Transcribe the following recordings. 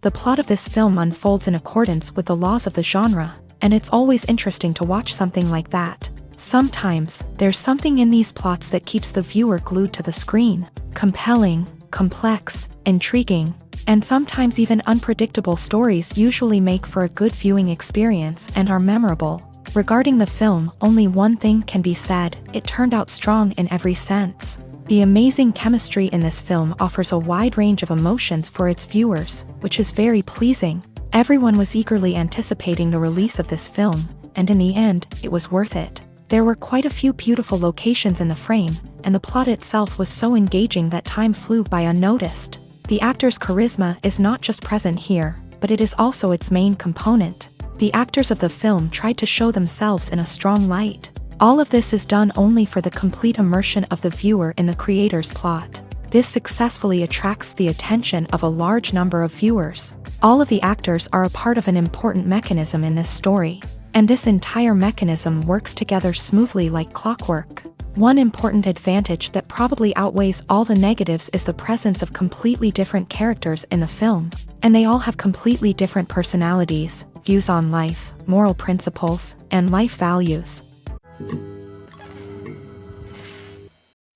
The plot of this film unfolds in accordance with the laws of the genre, and it's always interesting to watch something like that. Sometimes, there's something in these plots that keeps the viewer glued to the screen. Compelling, complex, intriguing, and sometimes even unpredictable stories usually make for a good viewing experience and are memorable. Regarding the film, only one thing can be said: it turned out strong in every sense. The amazing chemistry in this film offers a wide range of emotions for its viewers, which is very pleasing. Everyone was eagerly anticipating the release of this film, and in the end, it was worth it. There were quite a few beautiful locations in the frame, and the plot itself was so engaging that time flew by unnoticed. The actor's charisma is not just present here, but it is also its main component. The actors of the film tried to show themselves in a strong light. All of this is done only for the complete immersion of the viewer in the creator's plot. This successfully attracts the attention of a large number of viewers. All of the actors are a part of an important mechanism in this story, and this entire mechanism works together smoothly like clockwork. One important advantage that probably outweighs all the negatives is the presence of completely different characters in the film, and they all have completely different personalities, views on life, moral principles, and life values.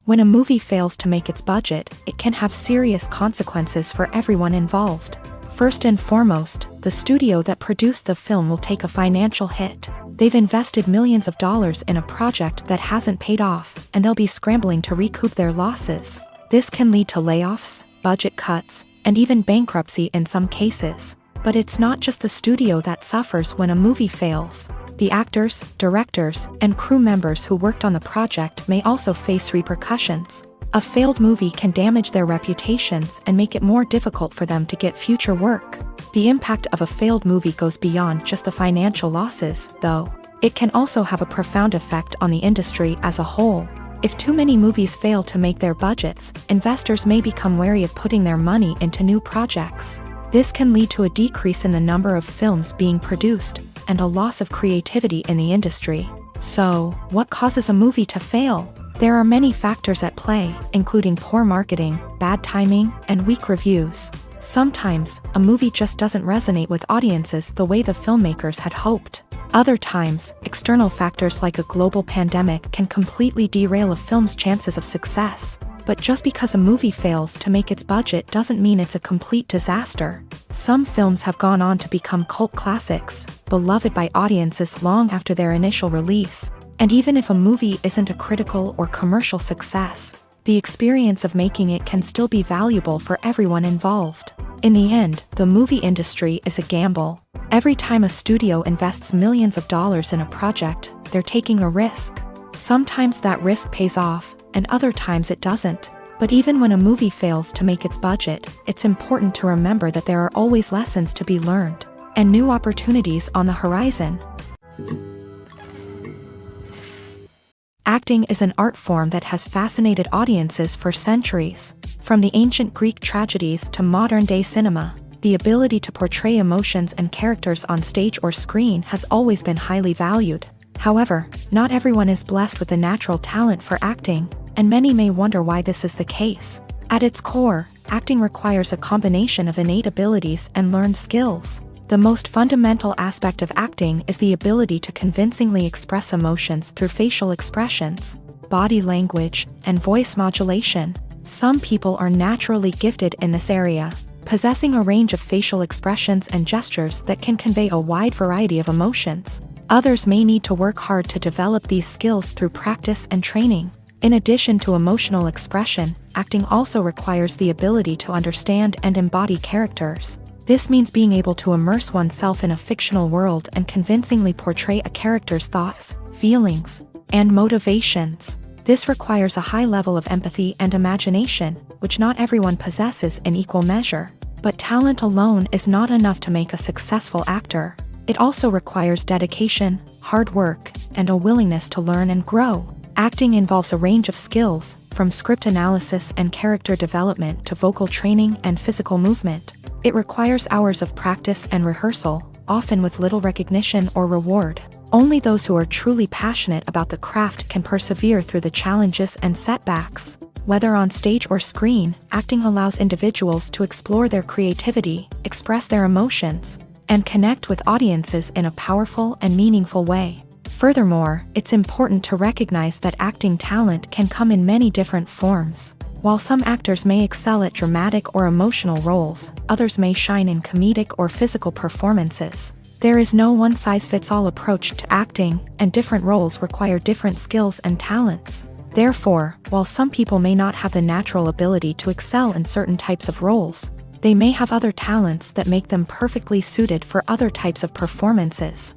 When a movie fails to make its budget, it can have serious consequences for everyone involved. First and foremost, the studio that produced the film will take a financial hit. They've invested millions of dollars in a project that hasn't paid off, and they'll be scrambling to recoup their losses. This can lead to layoffs, budget cuts, and even bankruptcy in some cases. But it's not just the studio that suffers when a movie fails. The actors, directors, and crew members who worked on the project may also face repercussions. A failed movie can damage their reputations and make it more difficult for them to get future work. The impact of a failed movie goes beyond just the financial losses, though. It can also have a profound effect on the industry as a whole. If too many movies fail to make their budgets, investors may become wary of putting their money into new projects. This can lead to a decrease in the number of films being produced, and a loss of creativity in the industry. So, what causes a movie to fail? There are many factors at play, including poor marketing, bad timing, and weak reviews. Sometimes, a movie just doesn't resonate with audiences the way the filmmakers had hoped. Other times, external factors like a global pandemic can completely derail a film's chances of success. But just because a movie fails to make its budget doesn't mean it's a complete disaster. Some films have gone on to become cult classics, beloved by audiences long after their initial release. And even if a movie isn't a critical or commercial success, the experience of making it can still be valuable for everyone involved. In the end, the movie industry is a gamble. Every time a studio invests millions of dollars in a project, they're taking a risk. Sometimes that risk pays off, and other times it doesn't. But even when a movie fails to make its budget, it's important to remember that there are always lessons to be learned, and new opportunities on the horizon. Acting is an art form that has fascinated audiences for centuries. From the ancient Greek tragedies to modern-day cinema, the ability to portray emotions and characters on stage or screen has always been highly valued. However, not everyone is blessed with a natural talent for acting, and many may wonder why this is the case. At its core, acting requires a combination of innate abilities and learned skills. The most fundamental aspect of acting is the ability to convincingly express emotions through facial expressions, body language, and voice modulation. Some people are naturally gifted in this area, possessing a range of facial expressions and gestures that can convey a wide variety of emotions. Others may need to work hard to develop these skills through practice and training. In addition to emotional expression, acting also requires the ability to understand and embody characters. This means being able to immerse oneself in a fictional world and convincingly portray a character's thoughts, feelings, and motivations. This requires a high level of empathy and imagination, which not everyone possesses in equal measure. But talent alone is not enough to make a successful actor. It also requires dedication, hard work, and a willingness to learn and grow. Acting involves a range of skills, from script analysis and character development to vocal training and physical movement. It requires hours of practice and rehearsal, often with little recognition or reward. Only those who are truly passionate about the craft can persevere through the challenges and setbacks. Whether on stage or screen, acting allows individuals to explore their creativity, express their emotions, and connect with audiences in a powerful and meaningful way. Furthermore, it's important to recognize that acting talent can come in many different forms. While some actors may excel at dramatic or emotional roles, others may shine in comedic or physical performances. There is no one-size-fits-all approach to acting, and different roles require different skills and talents. Therefore, while some people may not have the natural ability to excel in certain types of roles, they may have other talents that make them perfectly suited for other types of performances.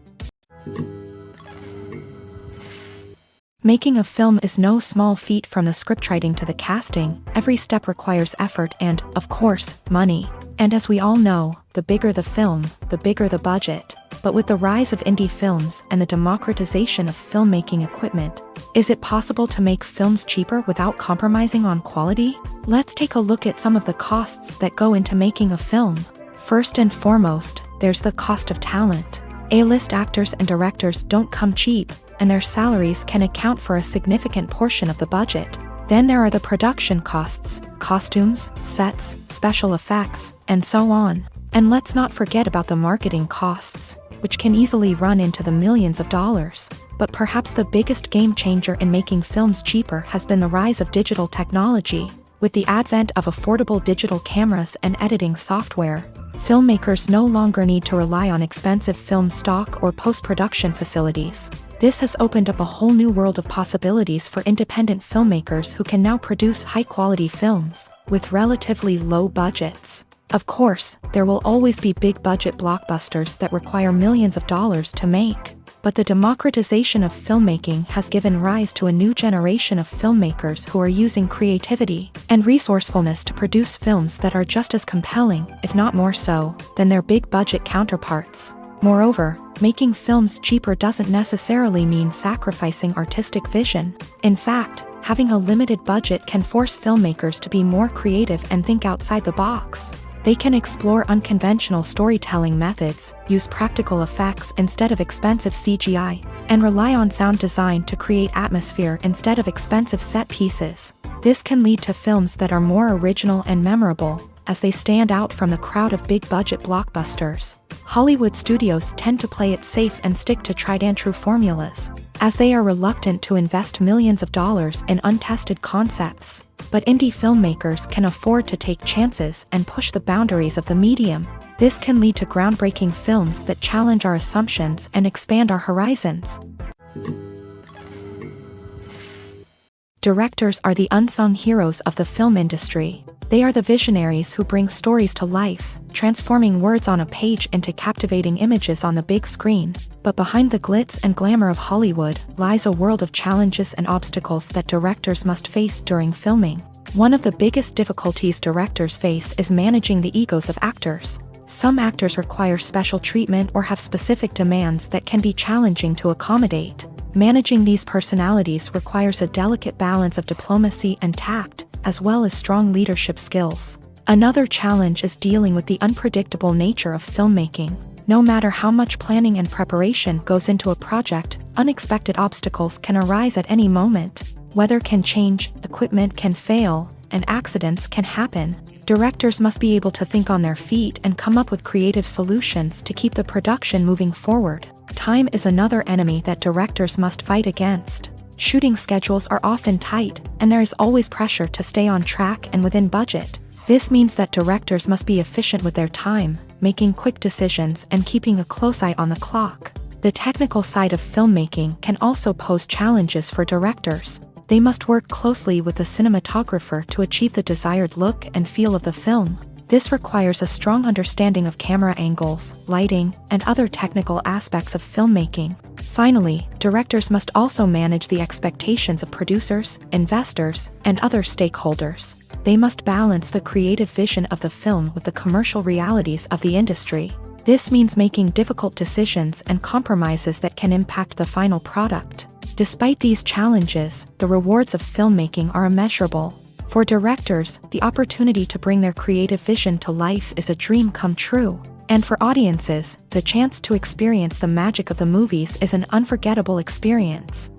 Making a film is no small feat. From the scriptwriting to the casting, every step requires effort and, of course, money. And as we all know, the bigger the film, the bigger the budget. But with the rise of indie films and the democratization of filmmaking equipment, is it possible to make films cheaper without compromising on quality? Let's take a look at some of the costs that go into making a film. First and foremost, there's the cost of talent. A-list actors and directors don't come cheap, and their salaries can account for a significant portion of the budget. Then there are the production costs, costumes, sets, special effects, and so on. And let's not forget about the marketing costs, which can easily run into the millions of dollars. But perhaps the biggest game changer in making films cheaper has been the rise of digital technology. With the advent of affordable digital cameras and editing software, filmmakers no longer need to rely on expensive film stock or post-production facilities. This has opened up a whole new world of possibilities for independent filmmakers who can now produce high-quality films with relatively low budgets. Of course, there will always be big-budget blockbusters that require millions of dollars to make. But the democratization of filmmaking has given rise to a new generation of filmmakers who are using creativity and resourcefulness to produce films that are just as compelling, if not more so, than their big-budget counterparts. Moreover, making films cheaper doesn't necessarily mean sacrificing artistic vision. In fact, having a limited budget can force filmmakers to be more creative and think outside the box. They can explore unconventional storytelling methods, use practical effects instead of expensive CGI, and rely on sound design to create atmosphere instead of expensive set pieces. This can lead to films that are more original and memorable, as they stand out from the crowd of big-budget blockbusters. Hollywood studios tend to play it safe and stick to tried-and-true formulas, as they are reluctant to invest millions of dollars in untested concepts. But indie filmmakers can afford to take chances and push the boundaries of the medium. This can lead to groundbreaking films that challenge our assumptions and expand our horizons. Directors are the unsung heroes of the film industry. They are the visionaries who bring stories to life, transforming words on a page into captivating images on the big screen. But behind the glitz and glamour of Hollywood lies a world of challenges and obstacles that directors must face during filming. One of the biggest difficulties directors face is managing the egos of actors. Some actors require special treatment or have specific demands that can be challenging to accommodate. Managing these personalities requires a delicate balance of diplomacy and tact, as well as strong leadership skills. Another challenge is dealing with the unpredictable nature of filmmaking. No matter how much planning and preparation goes into a project, unexpected obstacles can arise at any moment. Weather can change, equipment can fail, and accidents can happen. Directors must be able to think on their feet and come up with creative solutions to keep the production moving forward. Time is another enemy that directors must fight against. Shooting schedules are often tight, and there is always pressure to stay on track and within budget. This means that directors must be efficient with their time, making quick decisions and keeping a close eye on the clock. The technical side of filmmaking can also pose challenges for directors. They must work closely with the cinematographer to achieve the desired look and feel of the film. This requires a strong understanding of camera angles, lighting, and other technical aspects of filmmaking. Finally, directors must also manage the expectations of producers, investors, and other stakeholders. They must balance the creative vision of the film with the commercial realities of the industry. This means making difficult decisions and compromises that can impact the final product. Despite these challenges, the rewards of filmmaking are immeasurable. For directors, the opportunity to bring their creative vision to life is a dream come true. And for audiences, the chance to experience the magic of the movies is an unforgettable experience.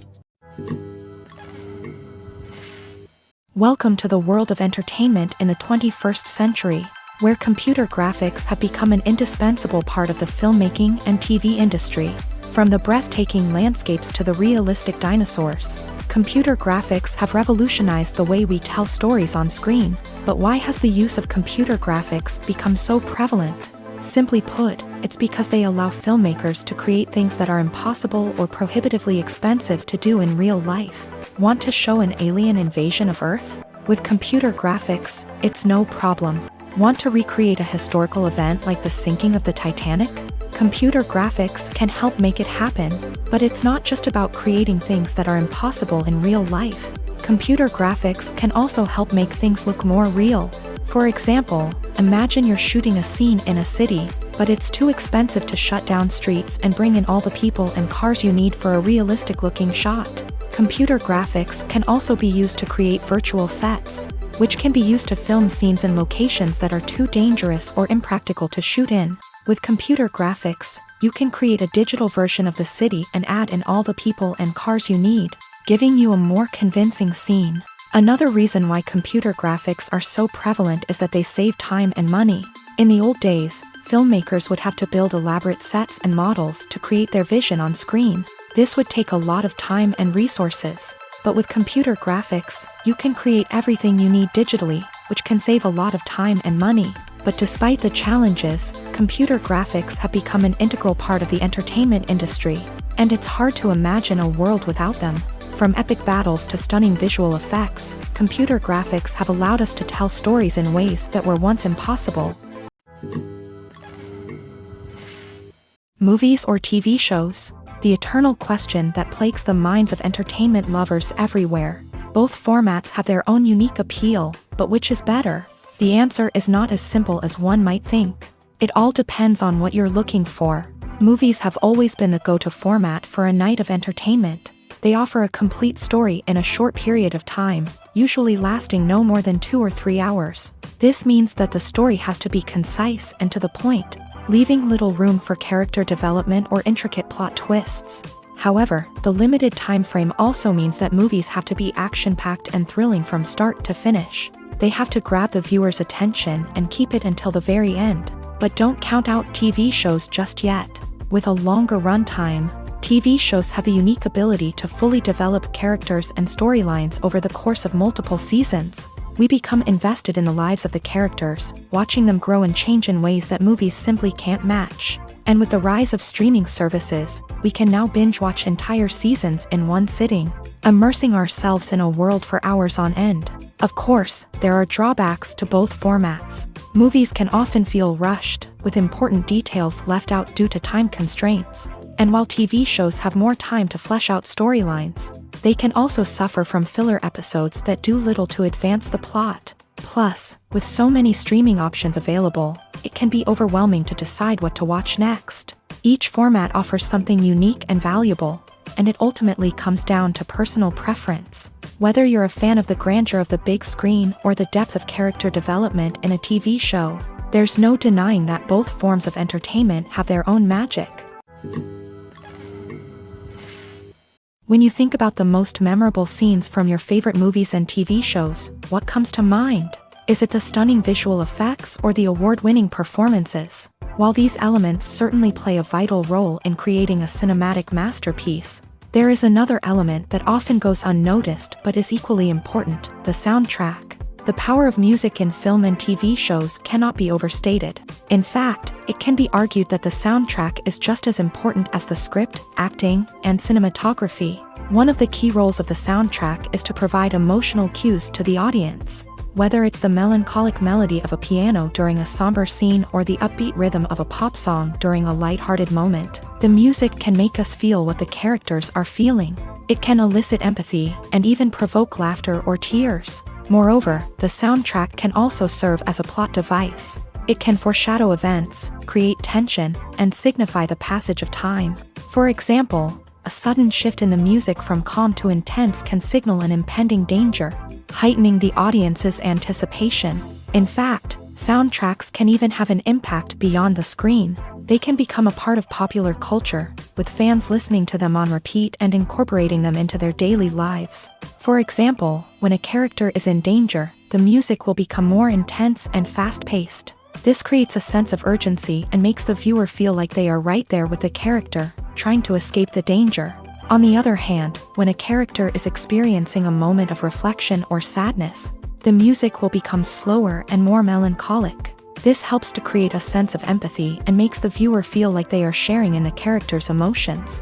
Welcome to the world of entertainment in the 21st century, where computer graphics have become an indispensable part of the filmmaking and TV industry. From the breathtaking landscapes to the realistic dinosaurs, computer graphics have revolutionized the way we tell stories on screen. But why has the use of computer graphics become so prevalent? Simply put, it's because they allow filmmakers to create things that are impossible or prohibitively expensive to do in real life. Want to show an alien invasion of Earth? With computer graphics, it's no problem. Want to recreate a historical event like the sinking of the Titanic? Computer graphics can help make it happen, but it's not just about creating things that are impossible in real life. Computer graphics can also help make things look more real. For example, imagine you're shooting a scene in a city, but it's too expensive to shut down streets and bring in all the people and cars you need for a realistic-looking shot. Computer graphics can also be used to create virtual sets, which can be used to film scenes in locations that are too dangerous or impractical to shoot in. With computer graphics, you can create a digital version of the city and add in all the people and cars you need, giving you a more convincing scene. Another reason why computer graphics are so prevalent is that they save time and money. In the old days, filmmakers would have to build elaborate sets and models to create their vision on screen. This would take a lot of time and resources. But with computer graphics, you can create everything you need digitally, which can save a lot of time and money. But despite the challenges, computer graphics have become an integral part of the entertainment industry, and it's hard to imagine a world without them. From epic battles to stunning visual effects, computer graphics have allowed us to tell stories in ways that were once impossible. Movies or TV shows? The eternal question that plagues the minds of entertainment lovers everywhere. Both formats have their own unique appeal, but which is better? The answer is not as simple as one might think. It all depends on what you're looking for. Movies have always been the go-to format for a night of entertainment. They offer a complete story in a short period of time, usually lasting no more than 2 or 3 hours. This means that the story has to be concise and to the point, leaving little room for character development or intricate plot twists. However, the limited time frame also means that movies have to be action-packed and thrilling from start to finish. They have to grab the viewer's attention and keep it until the very end. But don't count out TV shows just yet. With a longer runtime, TV shows have the unique ability to fully develop characters and storylines over the course of multiple seasons. We become invested in the lives of the characters, watching them grow and change in ways that movies simply can't match. And with the rise of streaming services, we can now binge-watch entire seasons in one sitting, immersing ourselves in a world for hours on end. Of course, there are drawbacks to both formats. Movies can often feel rushed, with important details left out due to time constraints. And while TV shows have more time to flesh out storylines, they can also suffer from filler episodes that do little to advance the plot. Plus, with so many streaming options available, it can be overwhelming to decide what to watch next. Each format offers something unique and valuable, and it ultimately comes down to personal preference. Whether you're a fan of the grandeur of the big screen or the depth of character development in a TV show, there's no denying that both forms of entertainment have their own magic. When you think about the most memorable scenes from your favorite movies and TV shows, what comes to mind? Is it the stunning visual effects or the award-winning performances? While these elements certainly play a vital role in creating a cinematic masterpiece, there is another element that often goes unnoticed but is equally important: the soundtrack. The power of music in film and TV shows cannot be overstated. In fact, it can be argued that the soundtrack is just as important as the script, acting, and cinematography. One of the key roles of the soundtrack is to provide emotional cues to the audience. Whether it's the melancholic melody of a piano during a somber scene or the upbeat rhythm of a pop song during a light-hearted moment, the music can make us feel what the characters are feeling. It can elicit empathy and even provoke laughter or tears. Moreover, the soundtrack can also serve as a plot device. It can foreshadow events, create tension, and signify the passage of time. For example, a sudden shift in the music from calm to intense can signal an impending danger, heightening the audience's anticipation. In fact, soundtracks can even have an impact beyond the screen. They can become a part of popular culture, with fans listening to them on repeat and incorporating them into their daily lives. For example, when a character is in danger, the music will become more intense and fast-paced. This creates a sense of urgency and makes the viewer feel like they are right there with the character, trying to escape the danger. On the other hand, when a character is experiencing a moment of reflection or sadness, the music will become slower and more melancholic. This helps to create a sense of empathy and makes the viewer feel like they are sharing in the character's emotions.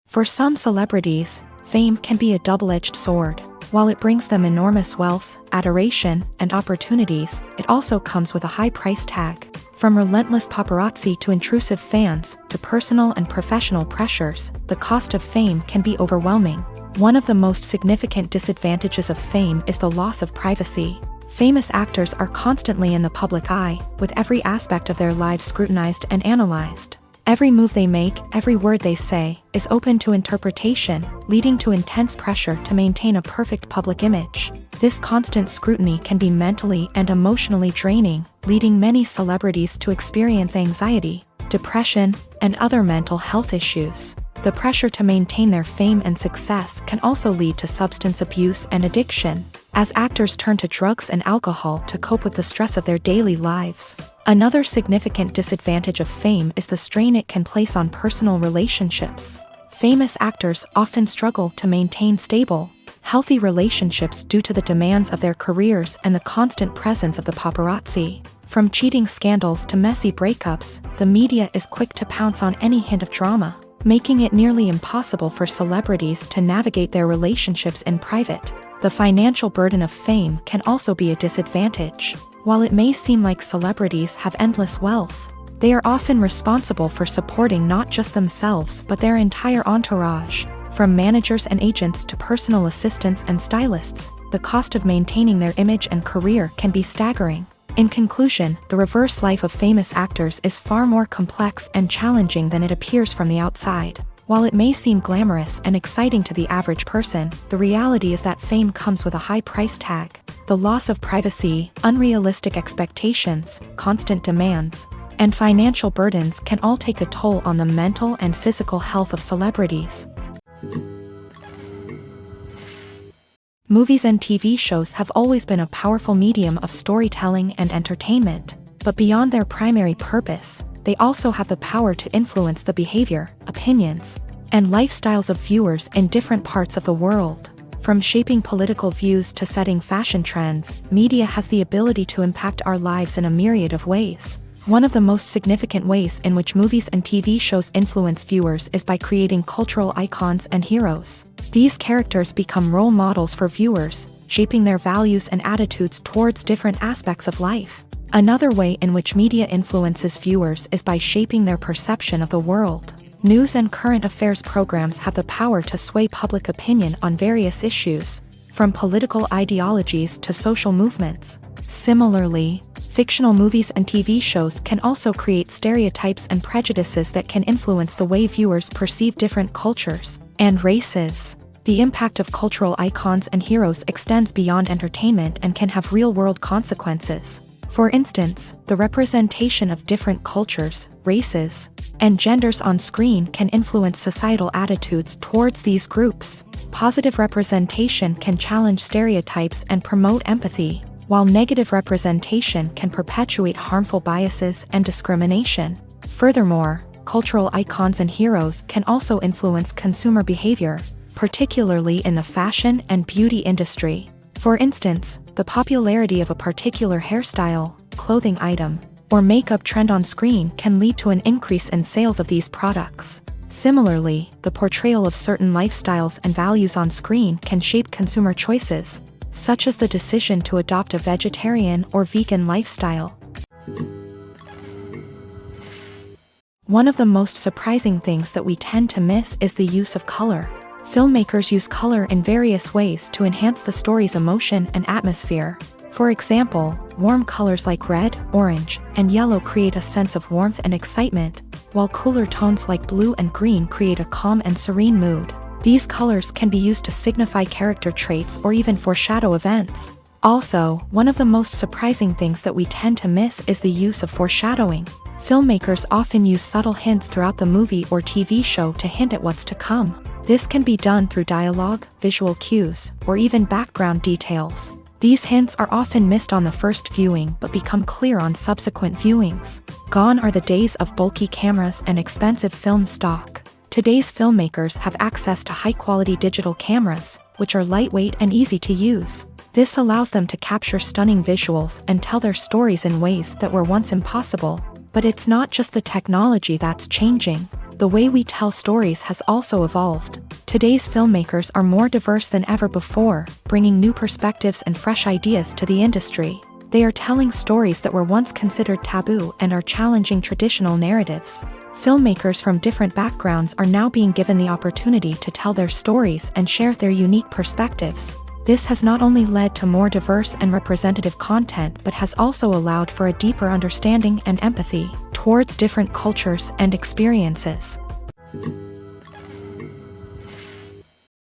For some celebrities, fame can be a double-edged sword. While it brings them enormous wealth, adoration, and opportunities, it also comes with a high price tag. From relentless paparazzi to intrusive fans, to personal and professional pressures, the cost of fame can be overwhelming. One of the most significant disadvantages of fame is the loss of privacy. Famous actors are constantly in the public eye, with every aspect of their lives scrutinized and analyzed. Every move they make, every word they say, is open to interpretation, leading to intense pressure to maintain a perfect public image. This constant scrutiny can be mentally and emotionally draining, leading many celebrities to experience anxiety, depression, and other mental health issues. The pressure to maintain their fame and success can also lead to substance abuse and addiction, as actors turn to drugs and alcohol to cope with the stress of their daily lives. Another significant disadvantage of fame is the strain it can place on personal relationships. Famous actors often struggle to maintain stable, healthy relationships due to the demands of their careers and the constant presence of the paparazzi. From cheating scandals to messy breakups, the media is quick to pounce on any hint of drama, making it nearly impossible for celebrities to navigate their relationships in private. The financial burden of fame can also be a disadvantage. While it may seem like celebrities have endless wealth, they are often responsible for supporting not just themselves but their entire entourage. From managers and agents to personal assistants and stylists, the cost of maintaining their image and career can be staggering. In conclusion, the reverse life of famous actors is far more complex and challenging than it appears from the outside. While it may seem glamorous and exciting to the average person, the reality is that fame comes with a high price tag. The loss of privacy, unrealistic expectations, constant demands, and financial burdens can all take a toll on the mental and physical health of celebrities. Movies and TV shows have always been a powerful medium of storytelling and entertainment, but beyond their primary purpose, they also have the power to influence the behavior, opinions, and lifestyles of viewers in different parts of the world. From shaping political views to setting fashion trends, media has the ability to impact our lives in a myriad of ways. One of the most significant ways in which movies and TV shows influence viewers is by creating cultural icons and heroes. These characters become role models for viewers, shaping their values and attitudes towards different aspects of life. Another way in which media influences viewers is by shaping their perception of the world. News and current affairs programs have the power to sway public opinion on various issues, from political ideologies to social movements. Similarly, fictional movies and TV shows can also create stereotypes and prejudices that can influence the way viewers perceive different cultures and races. The impact of cultural icons and heroes extends beyond entertainment and can have real-world consequences. For instance, the representation of different cultures, races, and genders on screen can influence societal attitudes towards these groups. Positive representation can challenge stereotypes and promote empathy, while negative representation can perpetuate harmful biases and discrimination. Furthermore, cultural icons and heroes can also influence consumer behavior, particularly in the fashion and beauty industry. For instance, the popularity of a particular hairstyle, clothing item, or makeup trend on screen can lead to an increase in sales of these products. Similarly, the portrayal of certain lifestyles and values on screen can shape consumer choices, such as the decision to adopt a vegetarian or vegan lifestyle. One of the most surprising things that we tend to miss is the use of color. Filmmakers use color in various ways to enhance the story's emotion and atmosphere. For example, warm colors like red, orange, and yellow create a sense of warmth and excitement, while cooler tones like blue and green create a calm and serene mood. These colors can be used to signify character traits or even foreshadow events. Also, one of the most surprising things that we tend to miss is the use of foreshadowing. Filmmakers often use subtle hints throughout the movie or TV show to hint at what's to come. This can be done through dialogue, visual cues, or even background details. These hints are often missed on the first viewing but become clear on subsequent viewings. Gone are the days of bulky cameras and expensive film stock. Today's filmmakers have access to high-quality digital cameras, which are lightweight and easy to use. This allows them to capture stunning visuals and tell their stories in ways that were once impossible. But it's not just the technology that's changing. The way we tell stories has also evolved. Today's filmmakers are more diverse than ever before, bringing new perspectives and fresh ideas to the industry. They are telling stories that were once considered taboo and are challenging traditional narratives. Filmmakers from different backgrounds are now being given the opportunity to tell their stories and share their unique perspectives. This has not only led to more diverse and representative content but has also allowed for a deeper understanding and empathy towards different cultures and experiences.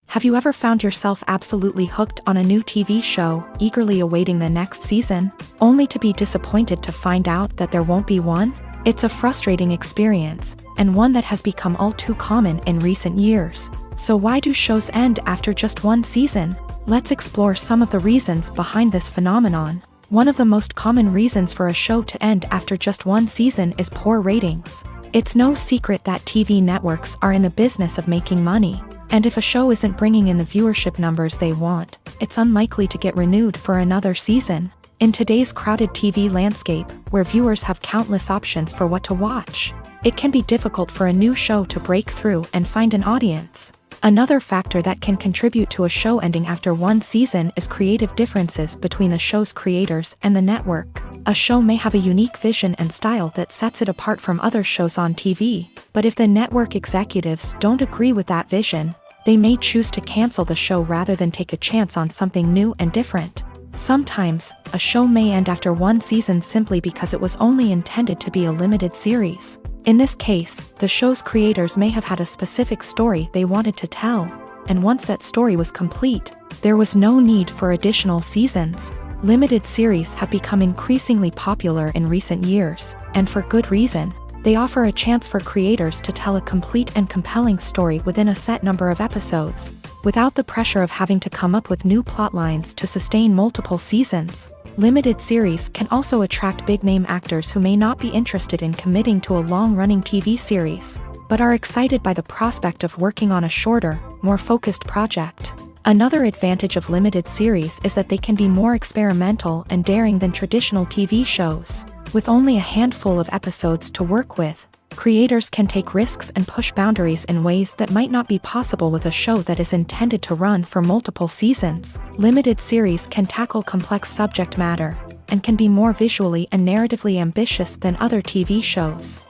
Have you ever found yourself absolutely hooked on a new TV show, eagerly awaiting the next season, only to be disappointed to find out that there won't be one? It's a frustrating experience, and one that has become all too common in recent years. So why do shows end after just one season? Let's explore some of the reasons behind this phenomenon. One of the most common reasons for a show to end after just one season is poor ratings. It's no secret that TV networks are in the business of making money, and if a show isn't bringing in the viewership numbers they want, it's unlikely to get renewed for another season. In today's crowded TV landscape, where viewers have countless options for what to watch, it can be difficult for a new show to break through and find an audience. Another factor that can contribute to a show ending after one season is creative differences between the show's creators and the network. A show may have a unique vision and style that sets it apart from other shows on TV, but if the network executives don't agree with that vision, they may choose to cancel the show rather than take a chance on something new and different. Sometimes, a show may end after one season simply because it was only intended to be a limited series. In this case, the show's creators may have had a specific story they wanted to tell, and once that story was complete, there was no need for additional seasons. Limited series have become increasingly popular in recent years, and for good reason. They offer a chance for creators to tell a complete and compelling story within a set number of episodes, without the pressure of having to come up with new plotlines to sustain multiple seasons. Limited series can also attract big-name actors who may not be interested in committing to a long-running TV series, but are excited by the prospect of working on a shorter, more focused project. Another advantage of limited series is that they can be more experimental and daring than traditional TV shows. With only a handful of episodes to work with, creators can take risks and push boundaries in ways that might not be possible with a show that is intended to run for multiple seasons. Limited series can tackle complex subject matter, and can be more visually and narratively ambitious than other TV shows.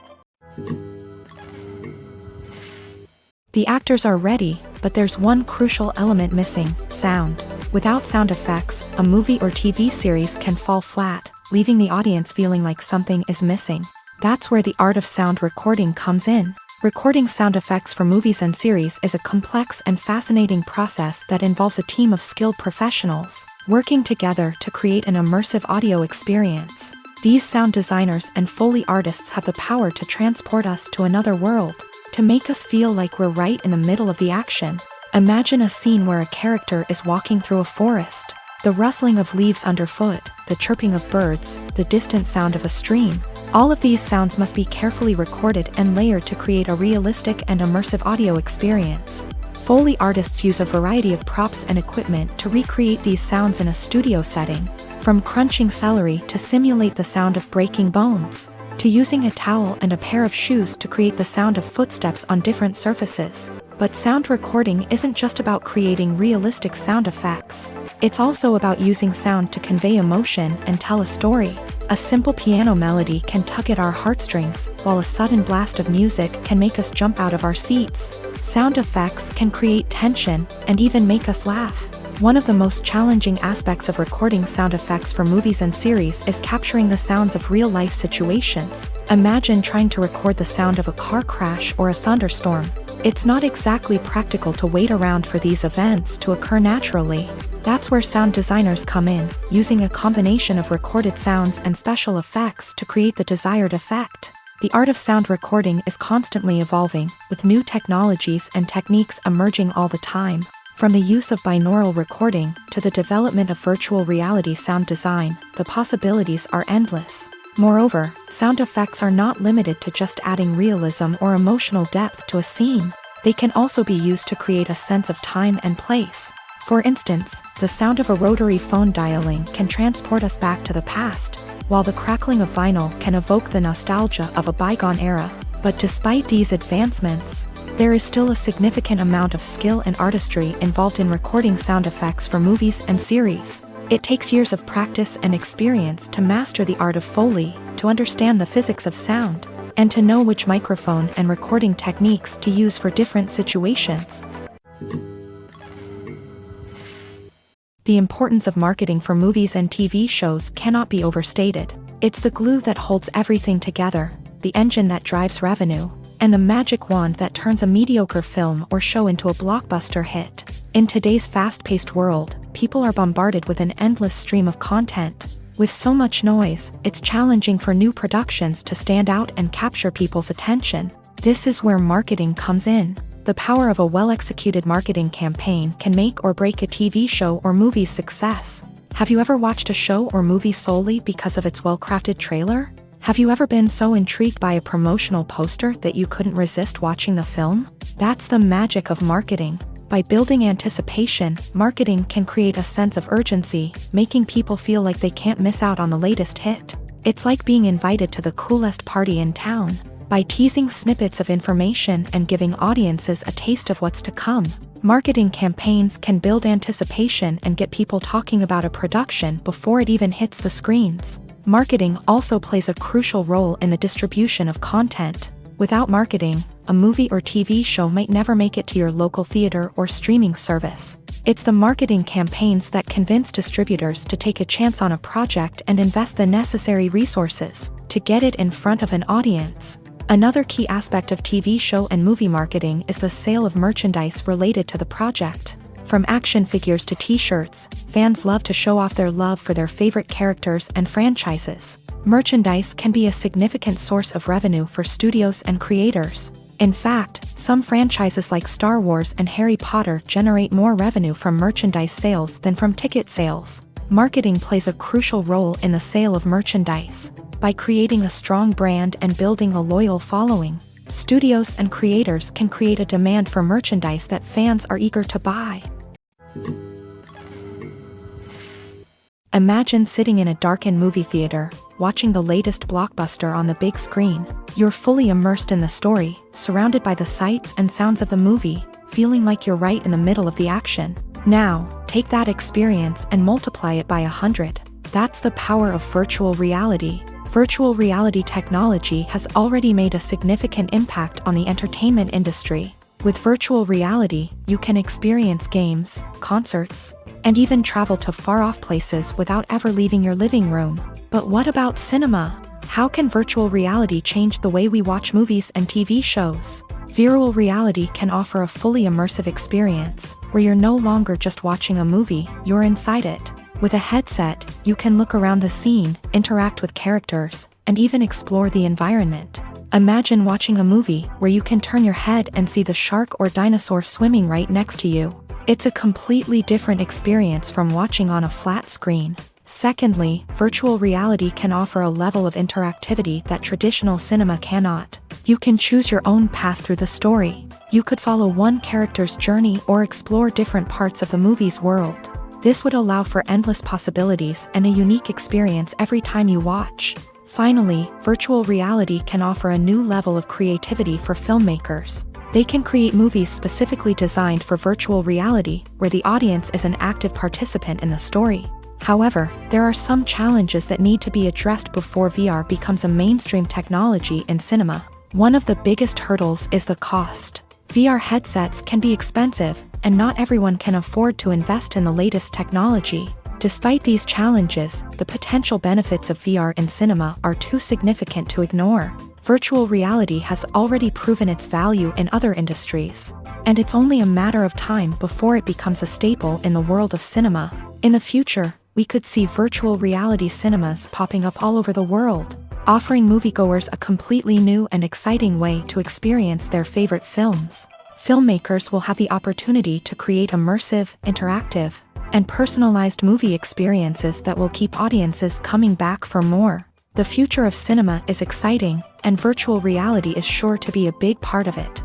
The actors are ready, but there's one crucial element missing: sound. Without sound effects, a movie or TV series can fall flat, leaving the audience feeling like something is missing. That's where the art of sound recording comes in. Recording sound effects for movies and series is a complex and fascinating process that involves a team of skilled professionals working together to create an immersive audio experience. These sound designers and Foley artists have the power to transport us to another world, to make us feel like we're right in the middle of the action. Imagine a scene where a character is walking through a forest. The rustling of leaves underfoot, the chirping of birds, the distant sound of a stream. All of these sounds must be carefully recorded and layered to create a realistic and immersive audio experience. Foley artists use a variety of props and equipment to recreate these sounds in a studio setting, from crunching celery to simulate the sound of breaking bones, to using a towel and a pair of shoes to create the sound of footsteps on different surfaces. But sound recording isn't just about creating realistic sound effects. It's also about using sound to convey emotion and tell a story. A simple piano melody can tug at our heartstrings, while a sudden blast of music can make us jump out of our seats. Sound effects can create tension and even make us laugh. One of the most challenging aspects of recording sound effects for movies and series is capturing the sounds of real-life situations. Imagine trying to record the sound of a car crash or a thunderstorm. It's not exactly practical to wait around for these events to occur naturally. That's where sound designers come in, using a combination of recorded sounds and special effects to create the desired effect. The art of sound recording is constantly evolving, with new technologies and techniques emerging all the time. From the use of binaural recording to the development of virtual reality sound design, the possibilities are endless. Moreover, sound effects are not limited to just adding realism or emotional depth to a scene. They can also be used to create a sense of time and place. For instance, the sound of a rotary phone dialing can transport us back to the past, while the crackling of vinyl can evoke the nostalgia of a bygone era. But despite these advancements, there is still a significant amount of skill and artistry involved in recording sound effects for movies and series. It takes years of practice and experience to master the art of Foley, to understand the physics of sound, and to know which microphone and recording techniques to use for different situations. The importance of marketing for movies and TV shows cannot be overstated. It's the glue that holds everything together, the engine that drives revenue, and the magic wand that turns a mediocre film or show into a blockbuster hit. In today's fast-paced world, people are bombarded with an endless stream of content. With so much noise, it's challenging for new productions to stand out and capture people's attention. This is where marketing comes in. The power of a well-executed marketing campaign can make or break a TV show or movie's success. Have you ever watched a show or movie solely because of its well-crafted trailer? Have you ever been so intrigued by a promotional poster that you couldn't resist watching the film? That's the magic of marketing. By building anticipation, marketing can create a sense of urgency, making people feel like they can't miss out on the latest hit. It's like being invited to the coolest party in town. By teasing snippets of information and giving audiences a taste of what's to come, marketing campaigns can build anticipation and get people talking about a production before it even hits the screens. Marketing also plays a crucial role in the distribution of content. Without marketing, a movie or TV show might never make it to your local theater or streaming service. It's the marketing campaigns that convince distributors to take a chance on a project and invest the necessary resources to get it in front of an audience. Another key aspect of TV show and movie marketing is the sale of merchandise related to the project. From action figures to t-shirts, fans love to show off their love for their favorite characters and franchises. Merchandise can be a significant source of revenue for studios and creators. In fact, some franchises like Star Wars and Harry Potter generate more revenue from merchandise sales than from ticket sales. Marketing plays a crucial role in the sale of merchandise. By creating a strong brand and building a loyal following, studios and creators can create a demand for merchandise that fans are eager to buy. Imagine sitting in a darkened movie theater, watching the latest blockbuster on the big screen. You're fully immersed in the story, surrounded by the sights and sounds of the movie, feeling like you're right in the middle of the action. Now, take that experience and multiply it by 100. That's the power of virtual reality. Virtual reality technology has already made a significant impact on the entertainment industry. With virtual reality, you can experience games, concerts, and even travel to far-off places without ever leaving your living room. But what about cinema? How can virtual reality change the way we watch movies and TV shows? Virtual reality can offer a fully immersive experience, where you're no longer just watching a movie, you're inside it. With a headset, you can look around the scene, interact with characters, and even explore the environment. Imagine watching a movie where you can turn your head and see the shark or dinosaur swimming right next to you. It's a completely different experience from watching on a flat screen. Secondly, virtual reality can offer a level of interactivity that traditional cinema cannot. You can choose your own path through the story. You could follow one character's journey or explore different parts of the movie's world. This would allow for endless possibilities and a unique experience every time you watch. Finally, virtual reality can offer a new level of creativity for filmmakers. They can create movies specifically designed for virtual reality, where the audience is an active participant in the story. However, there are some challenges that need to be addressed before VR becomes a mainstream technology in cinema. One of the biggest hurdles is the cost. VR headsets can be expensive, and not everyone can afford to invest in the latest technology. Despite these challenges, the potential benefits of VR in cinema are too significant to ignore. Virtual reality has already proven its value in other industries, and it's only a matter of time before it becomes a staple in the world of cinema. In the future, we could see virtual reality cinemas popping up all over the world, offering moviegoers a completely new and exciting way to experience their favorite films. Filmmakers will have the opportunity to create immersive, interactive, and personalized movie experiences that will keep audiences coming back for more. The future of cinema is exciting, and virtual reality is sure to be a big part of it.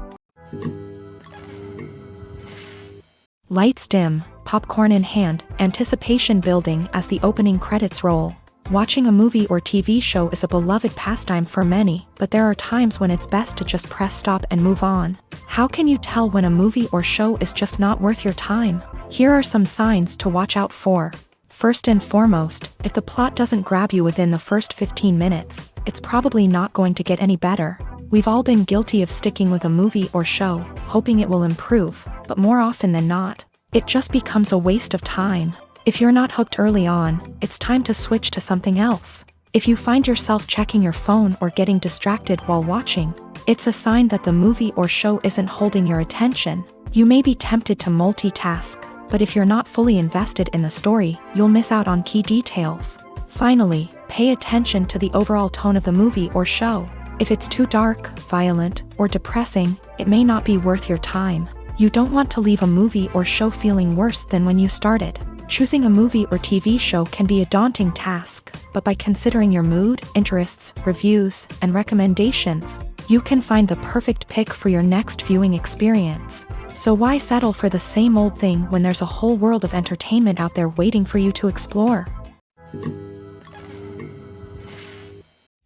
Lights dim, popcorn in hand, anticipation building as the opening credits roll. Watching a movie or TV show is a beloved pastime for many, but there are times when it's best to just press stop and move on. How can you tell when a movie or show is just not worth your time? Here are some signs to watch out for. First and foremost, if the plot doesn't grab you within the first 15 minutes, it's probably not going to get any better. We've all been guilty of sticking with a movie or show, hoping it will improve, but more often than not, it just becomes a waste of time. If you're not hooked early on, it's time to switch to something else. If you find yourself checking your phone or getting distracted while watching, it's a sign that the movie or show isn't holding your attention. You may be tempted to multitask, but if you're not fully invested in the story, you'll miss out on key details. Finally, pay attention to the overall tone of the movie or show. If it's too dark, violent, or depressing, it may not be worth your time. You don't want to leave a movie or show feeling worse than when you started. Choosing a movie or TV show can be a daunting task, but by considering your mood, interests, reviews, and recommendations, you can find the perfect pick for your next viewing experience. So why settle for the same old thing when there's a whole world of entertainment out there waiting for you to explore?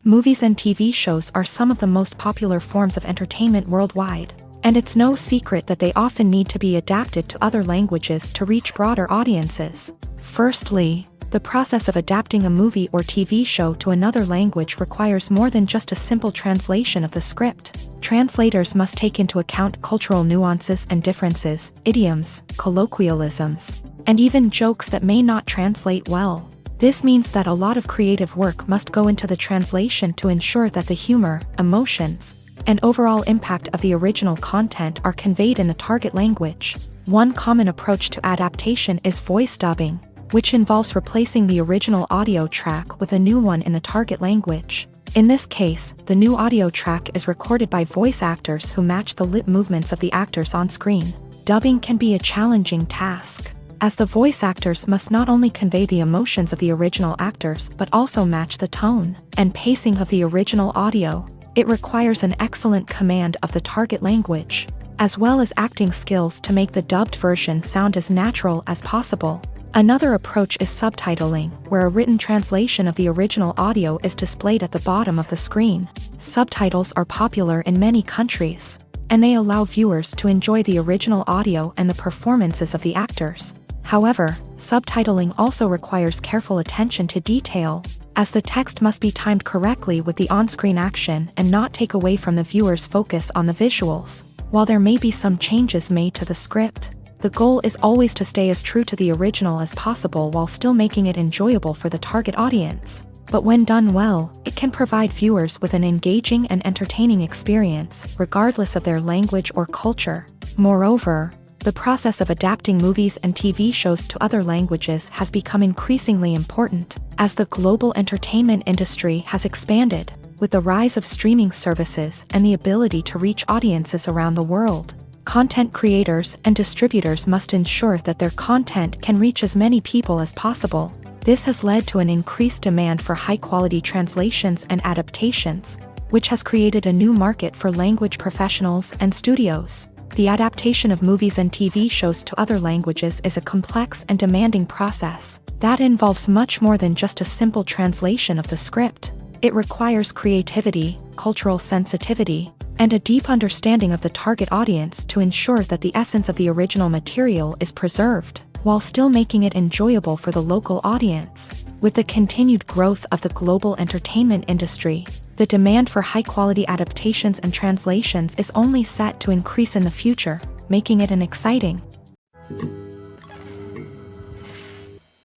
Movies and TV shows are some of the most popular forms of entertainment worldwide, and it's no secret that they often need to be adapted to other languages to reach broader audiences. Firstly, the process of adapting a movie or TV show to another language requires more than just a simple translation of the script. Translators must take into account cultural nuances and differences, idioms, colloquialisms, and even jokes that may not translate well. This means that a lot of creative work must go into the translation to ensure that the humor, emotions, and overall impact of the original content are conveyed in the target language. One common approach to adaptation is voice dubbing, which involves replacing the original audio track with a new one in the target language. In this case, the new audio track is recorded by voice actors who match the lip movements of the actors on screen. Dubbing can be a challenging task, as the voice actors must not only convey the emotions of the original actors but also match the tone and pacing of the original audio. It requires an excellent command of the target language, as well as acting skills to make the dubbed version sound as natural as possible. Another approach is subtitling, where a written translation of the original audio is displayed at the bottom of the screen. Subtitles are popular in many countries, and they allow viewers to enjoy the original audio and the performances of the actors. However, subtitling also requires careful attention to detail, as the text must be timed correctly with the on-screen action and not take away from the viewer's focus on the visuals. While there may be some changes made to the script, the goal is always to stay as true to the original as possible while still making it enjoyable for the target audience. But when done well, it can provide viewers with an engaging and entertaining experience, regardless of their language or culture. Moreover, the process of adapting movies and TV shows to other languages has become increasingly important, as the global entertainment industry has expanded, with the rise of streaming services and the ability to reach audiences around the world. Content creators and distributors must ensure that their content can reach as many people as possible. This has led to an increased demand for high-quality translations and adaptations, which has created a new market for language professionals and studios. The adaptation of movies and TV shows to other languages is a complex and demanding process that involves much more than just a simple translation of the script. It requires creativity, cultural sensitivity, and a deep understanding of the target audience to ensure that the essence of the original material is preserved, while still making it enjoyable for the local audience. With the continued growth of the global entertainment industry, the demand for high-quality adaptations and translations is only set to increase in the future, making it an exciting.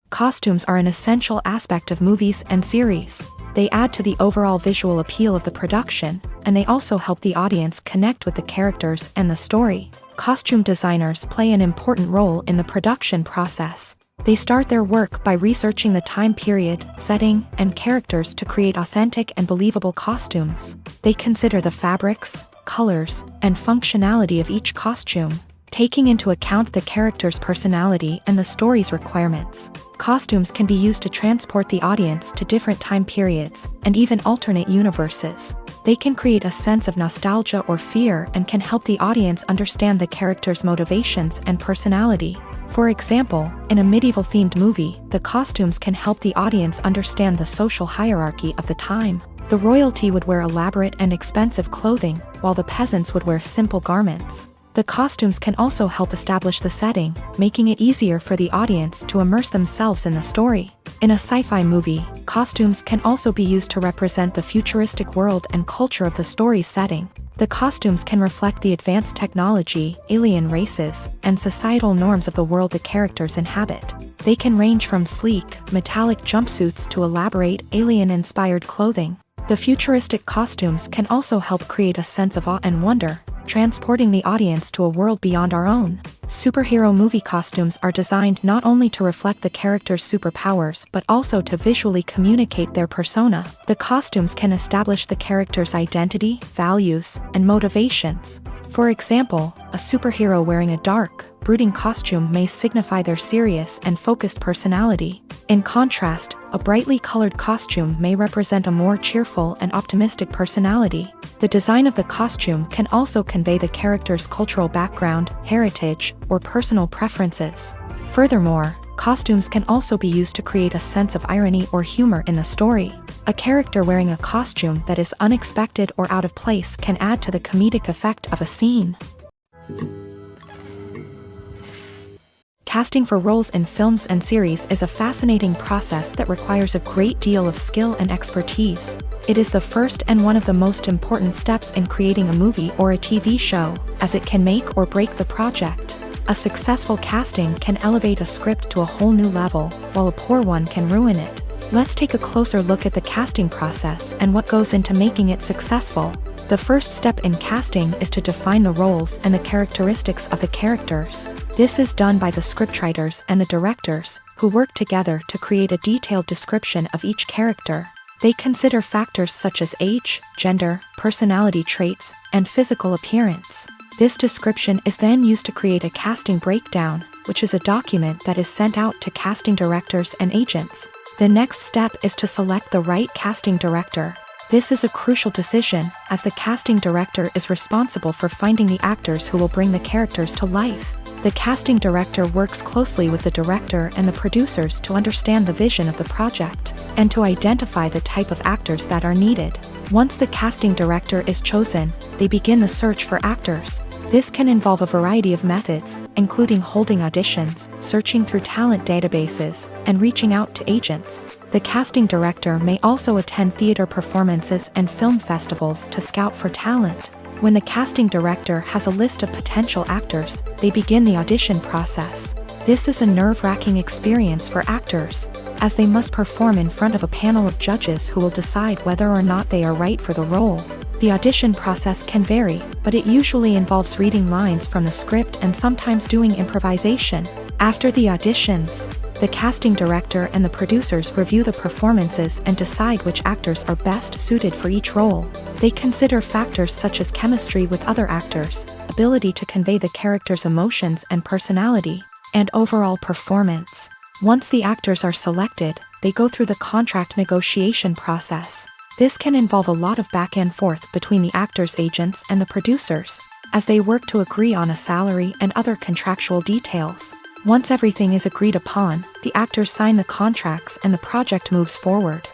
Costumes are an essential aspect of movies and series. They add to the overall visual appeal of the production, and they also help the audience connect with the characters and the story. Costume designers play an important role in the production process. They start their work by researching the time period, setting, and characters to create authentic and believable costumes. They consider the fabrics, colors, and functionality of each costume, taking into account the character's personality and the story's requirements. Costumes can be used to transport the audience to different time periods and even alternate universes. They can create a sense of nostalgia or fear and can help the audience understand the character's motivations and personality. For example, in a medieval-themed movie, the costumes can help the audience understand the social hierarchy of the time. The royalty would wear elaborate and expensive clothing, while the peasants would wear simple garments. The costumes can also help establish the setting, making it easier for the audience to immerse themselves in the story. In a sci-fi movie, costumes can also be used to represent the futuristic world and culture of the story's setting. The costumes can reflect the advanced technology, alien races, and societal norms of the world the characters inhabit. They can range from sleek, metallic jumpsuits to elaborate, alien-inspired clothing. The futuristic costumes can also help create a sense of awe and wonder, transporting the audience to a world beyond our own. Superhero movie costumes are designed not only to reflect the character's superpowers but also to visually communicate their persona. The costumes can establish the character's identity, values, and motivations. For example, a superhero wearing a dark, brooding costume may signify their serious and focused personality. In contrast, a brightly colored costume may represent a more cheerful and optimistic personality. The design of the costume can also convey the character's cultural background, heritage, or personal preferences. Furthermore, costumes can also be used to create a sense of irony or humor in the story. A character wearing a costume that is unexpected or out of place can add to the comedic effect of a scene. Casting for roles in films and series is a fascinating process that requires a great deal of skill and expertise. It is the first and one of the most important steps in creating a movie or a TV show, as it can make or break the project. A successful casting can elevate a script to a whole new level, while a poor one can ruin it. Let's take a closer look at the casting process and what goes into making it successful. The first step in casting is to define the roles and the characteristics of the characters. This is done by the scriptwriters and the directors, who work together to create a detailed description of each character. They consider factors such as age, gender, personality traits, and physical appearance. This description is then used to create a casting breakdown, which is a document that is sent out to casting directors and agents. The next step is to select the right casting director. This is a crucial decision, as the casting director is responsible for finding the actors who will bring the characters to life. The casting director works closely with the director and the producers to understand the vision of the project, and to identify the type of actors that are needed. Once the casting director is chosen, they begin the search for actors. This can involve a variety of methods, including holding auditions, searching through talent databases, and reaching out to agents. The casting director may also attend theater performances and film festivals to scout for talent. When the casting director has a list of potential actors, they begin the audition process. This is a nerve-wracking experience for actors, as they must perform in front of a panel of judges who will decide whether or not they are right for the role. The audition process can vary, but it usually involves reading lines from the script and sometimes doing improvisation. After the auditions, the casting director and the producers review the performances and decide which actors are best suited for each role. They consider factors such as chemistry with other actors, ability to convey the character's emotions and personality, and overall performance. Once the actors are selected, they go through the contract negotiation process. This can involve a lot of back and forth between the actors' agents and the producers, as they work to agree on a salary and other contractual details. Once everything is agreed upon, the actors sign the contracts and the project moves forward.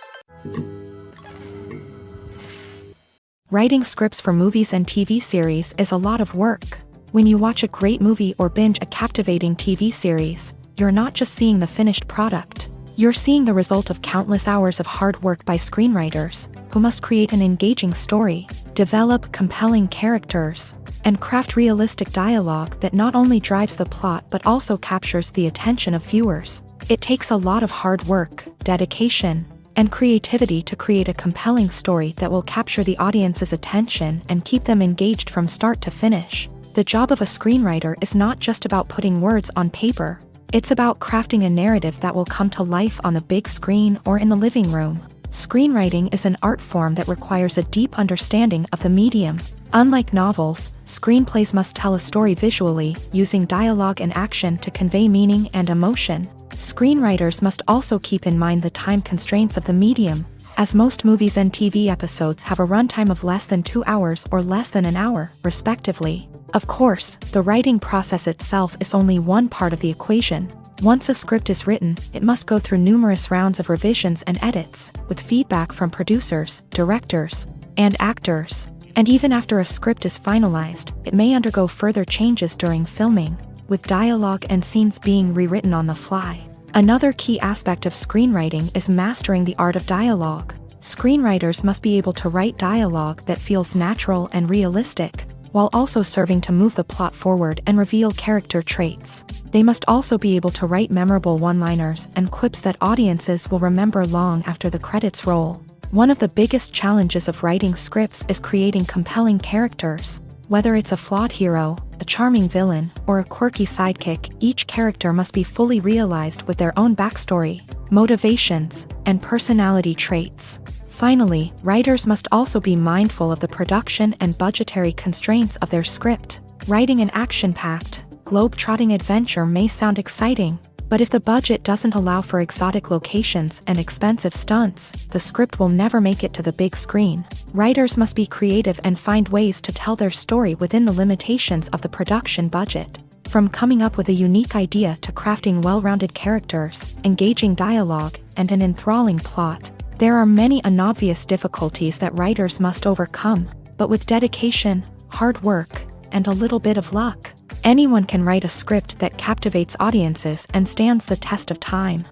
Writing scripts for movies and TV series is a lot of work. When you watch a great movie or binge a captivating TV series, you're not just seeing the finished product. You're seeing the result of countless hours of hard work by screenwriters, who must create an engaging story, develop compelling characters, and craft realistic dialogue that not only drives the plot but also captures the attention of viewers. It takes a lot of hard work, dedication, and creativity to create a compelling story that will capture the audience's attention and keep them engaged from start to finish. The job of a screenwriter is not just about putting words on paper. It's about crafting a narrative that will come to life on the big screen or in the living room. Screenwriting is an art form that requires a deep understanding of the medium. Unlike novels, screenplays must tell a story visually, using dialogue and action to convey meaning and emotion. Screenwriters must also keep in mind the time constraints of the medium, as most movies and TV episodes have a runtime of less than 2 hours or less than an hour, respectively. Of course, the writing process itself is only one part of the equation. Once a script is written, it must go through numerous rounds of revisions and edits, with feedback from producers, directors, and actors. And even after a script is finalized, it may undergo further changes during filming, with dialogue and scenes being rewritten on the fly. Another key aspect of screenwriting is mastering the art of dialogue. Screenwriters must be able to write dialogue that feels natural and realistic, while also serving to move the plot forward and reveal character traits. They must also be able to write memorable one-liners and quips that audiences will remember long after the credits roll. One of the biggest challenges of writing scripts is creating compelling characters. Whether it's a flawed hero, a charming villain, or a quirky sidekick, each character must be fully realized with their own backstory, motivations, and personality traits. Finally, writers must also be mindful of the production and budgetary constraints of their script. Writing an action-packed, globe-trotting adventure may sound exciting, but if the budget doesn't allow for exotic locations and expensive stunts, the script will never make it to the big screen. Writers must be creative and find ways to tell their story within the limitations of the production budget. From coming up with a unique idea to crafting well-rounded characters, engaging dialogue, and an enthralling plot, there are many unobvious difficulties that writers must overcome, but with dedication, hard work, and a little bit of luck, anyone can write a script that captivates audiences and stands the test of time.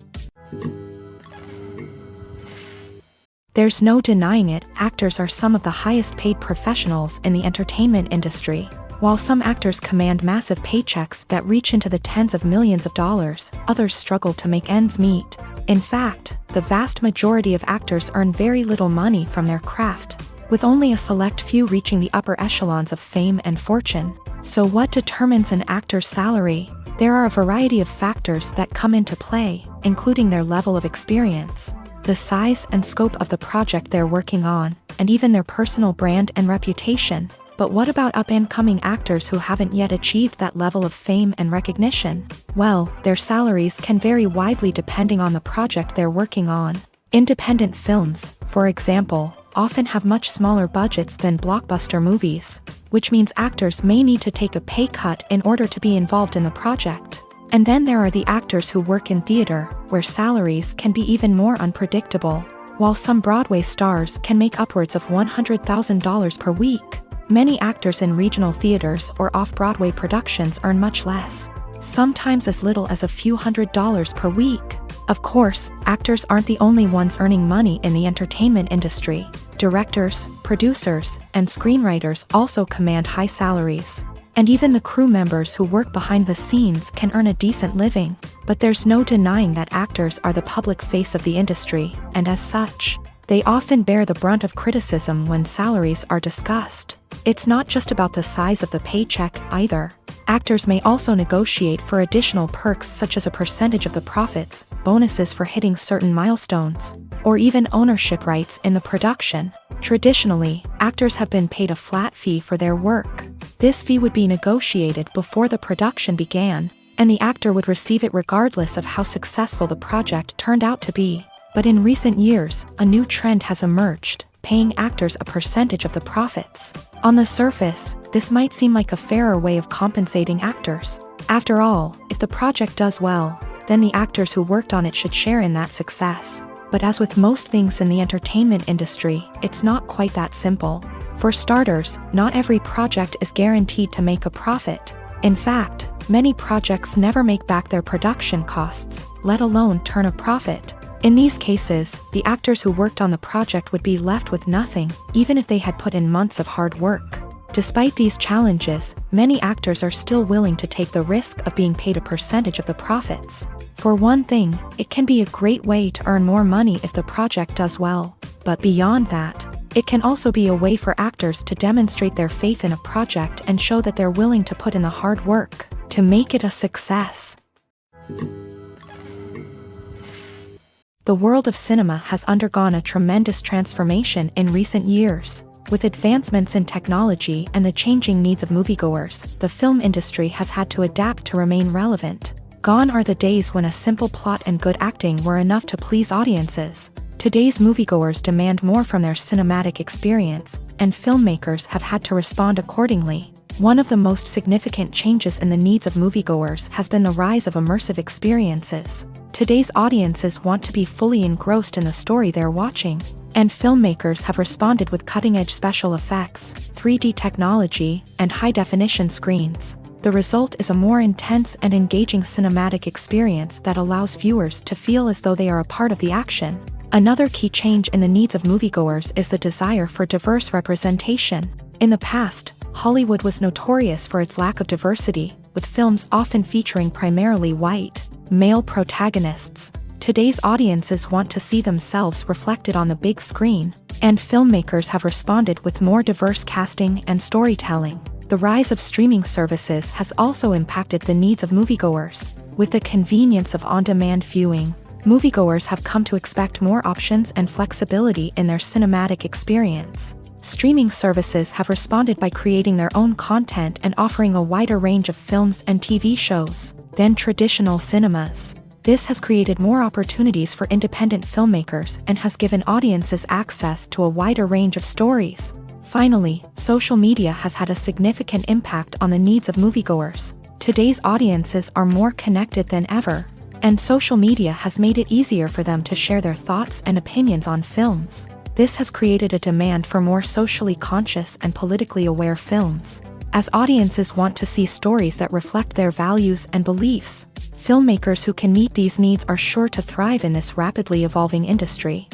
There's no denying it, actors are some of the highest paid professionals in the entertainment industry. While some actors command massive paychecks that reach into the tens of millions of dollars, others struggle to make ends meet. In fact, the vast majority of actors earn very little money from their craft, with only a select few reaching the upper echelons of fame and fortune. So what determines an actor's salary? There are a variety of factors that come into play, including their level of experience, the size and scope of the project they're working on, and even their personal brand and reputation. But what about up-and-coming actors who haven't yet achieved that level of fame and recognition? Well, their salaries can vary widely depending on the project they're working on. Independent films, for example, often have much smaller budgets than blockbuster movies, which means actors may need to take a pay cut in order to be involved in the project. And then there are the actors who work in theater, where salaries can be even more unpredictable. While some Broadway stars can make upwards of $100,000 per week, many actors in regional theaters or off-Broadway productions earn much less, sometimes as little as a few $100s per week. Of course, actors aren't the only ones earning money in the entertainment industry. Directors, producers, and screenwriters also command high salaries. And even the crew members who work behind the scenes can earn a decent living. But there's no denying that actors are the public face of the industry, and as such, they often bear the brunt of criticism when salaries are discussed. It's not just about the size of the paycheck, either. Actors may also negotiate for additional perks such as a percentage of the profits, bonuses for hitting certain milestones, or even ownership rights in the production. Traditionally, actors have been paid a flat fee for their work. This fee would be negotiated before the production began, and the actor would receive it regardless of how successful the project turned out to be. But in recent years, a new trend has emerged, paying actors a percentage of the profits. On the surface, this might seem like a fairer way of compensating actors. After all, if the project does well, then the actors who worked on it should share in that success. But as with most things in the entertainment industry, it's not quite that simple. For starters, not every project is guaranteed to make a profit. In fact, many projects never make back their production costs, let alone turn a profit. In these cases, the actors who worked on the project would be left with nothing, even if they had put in months of hard work. Despite these challenges, many actors are still willing to take the risk of being paid a percentage of the profits. For one thing, it can be a great way to earn more money if the project does well. But beyond that, it can also be a way for actors to demonstrate their faith in a project and show that they're willing to put in the hard work to make it a success. The world of cinema has undergone a tremendous transformation in recent years. With advancements in technology and the changing needs of moviegoers, the film industry has had to adapt to remain relevant. Gone are the days when a simple plot and good acting were enough to please audiences. Today's moviegoers demand more from their cinematic experience, and filmmakers have had to respond accordingly. One of the most significant changes in the needs of moviegoers has been the rise of immersive experiences. Today's audiences want to be fully engrossed in the story they're watching, and filmmakers have responded with cutting-edge special effects, 3D technology, and high-definition screens. The result is a more intense and engaging cinematic experience that allows viewers to feel as though they are a part of the action. Another key change in the needs of moviegoers is the desire for diverse representation. In the past, Hollywood was notorious for its lack of diversity, with films often featuring primarily white, male protagonists. Today's audiences want to see themselves reflected on the big screen, and filmmakers have responded with more diverse casting and storytelling. The rise of streaming services has also impacted the needs of moviegoers. With the convenience of on-demand viewing, moviegoers have come to expect more options and flexibility in their cinematic experience. Streaming services have responded by creating their own content and offering a wider range of films and TV shows than traditional cinemas. This has created more opportunities for independent filmmakers and has given audiences access to a wider range of stories. Finally, social media has had a significant impact on the needs of moviegoers. Today's audiences are more connected than ever, and social media has made it easier for them to share their thoughts and opinions on films. This has created a demand for more socially conscious and politically aware films. As audiences want to see stories that reflect their values and beliefs, filmmakers who can meet these needs are sure to thrive in this rapidly evolving industry.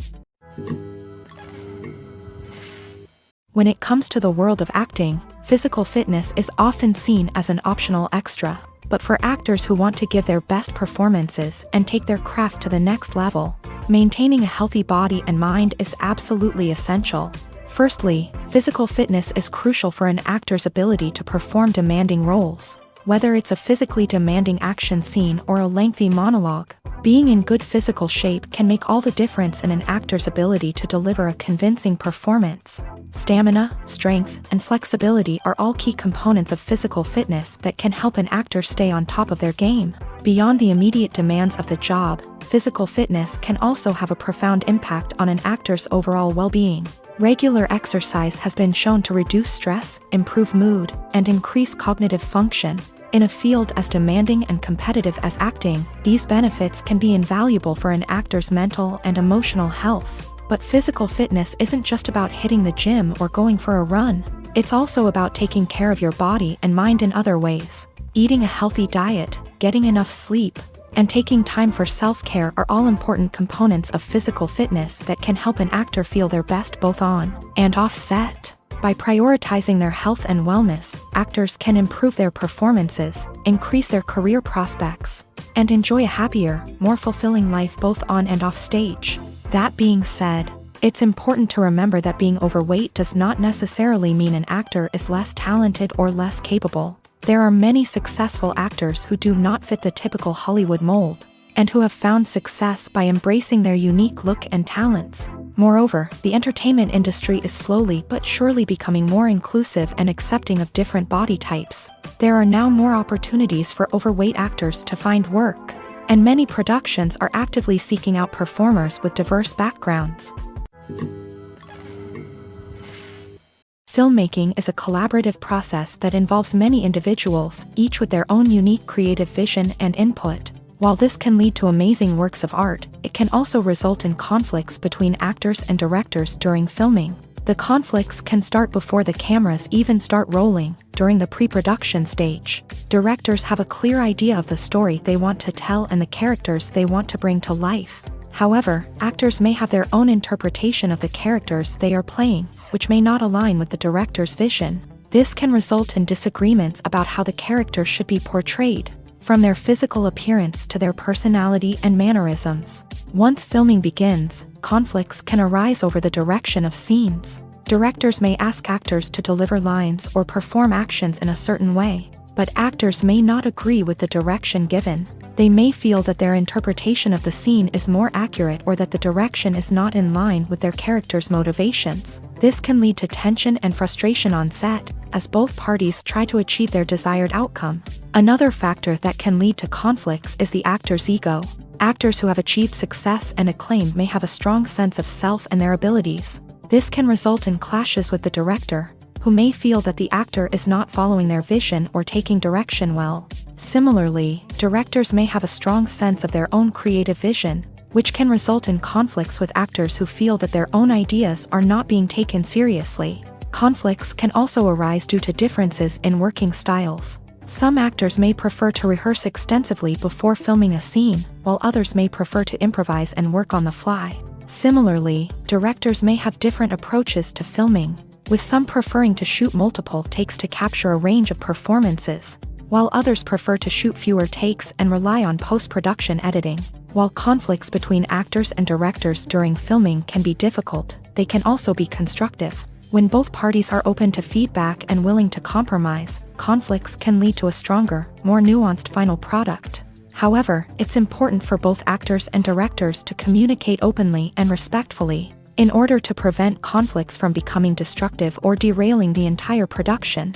When it comes to the world of acting, physical fitness is often seen as an optional extra. But for actors who want to give their best performances and take their craft to the next level, maintaining a healthy body and mind is absolutely essential. Firstly, physical fitness is crucial for an actor's ability to perform demanding roles. Whether it's a physically demanding action scene or a lengthy monologue, being in good physical shape can make all the difference in an actor's ability to deliver a convincing performance. Stamina, strength, and flexibility are all key components of physical fitness that can help an actor stay on top of their game. Beyond the immediate demands of the job, physical fitness can also have a profound impact on an actor's overall well-being. Regular exercise has been shown to reduce stress, improve mood, and increase cognitive function. In a field as demanding and competitive as acting, these benefits can be invaluable for an actor's mental and emotional health. But physical fitness isn't just about hitting the gym or going for a run. It's also about taking care of your body and mind in other ways. Eating a healthy diet, getting enough sleep, and taking time for self-care are all important components of physical fitness that can help an actor feel their best both on and off set. By prioritizing their health and wellness, actors can improve their performances, increase their career prospects, and enjoy a happier, more fulfilling life both on and off stage. That being said, it's important to remember that being overweight does not necessarily mean an actor is less talented or less capable. There are many successful actors who do not fit the typical Hollywood mold, and who have found success by embracing their unique look and talents. Moreover, the entertainment industry is slowly but surely becoming more inclusive and accepting of different body types. There are now more opportunities for overweight actors to find work, and many productions are actively seeking out performers with diverse backgrounds. Filmmaking is a collaborative process that involves many individuals, each with their own unique creative vision and input. While this can lead to amazing works of art, it can also result in conflicts between actors and directors during filming. The conflicts can start before the cameras even start rolling, during the pre-production stage. Directors have a clear idea of the story they want to tell and the characters they want to bring to life. However, actors may have their own interpretation of the characters they are playing, which may not align with the director's vision. This can result in disagreements about how the character should be portrayed, from their physical appearance to their personality and mannerisms. Once filming begins, conflicts can arise over the direction of scenes. Directors may ask actors to deliver lines or perform actions in a certain way, but actors may not agree with the direction given. They may feel that their interpretation of the scene is more accurate or that the direction is not in line with their character's motivations. This can lead to tension and frustration on set, as both parties try to achieve their desired outcome. Another factor that can lead to conflicts is the actor's ego. Actors who have achieved success and acclaim may have a strong sense of self and their abilities. This can result in clashes with the director, who may feel that the actor is not following their vision or taking direction well. Similarly, directors may have a strong sense of their own creative vision, which can result in conflicts with actors who feel that their own ideas are not being taken seriously. Conflicts can also arise due to differences in working styles. Some actors may prefer to rehearse extensively before filming a scene, while others may prefer to improvise and work on the fly. Similarly, directors may have different approaches to filming, with some preferring to shoot multiple takes to capture a range of performances, while others prefer to shoot fewer takes and rely on post-production editing. While conflicts between actors and directors during filming can be difficult, they can also be constructive. When both parties are open to feedback and willing to compromise, conflicts can lead to a stronger, more nuanced final product. However, it's important for both actors and directors to communicate openly and respectfully, in order to prevent conflicts from becoming destructive or derailing the entire production.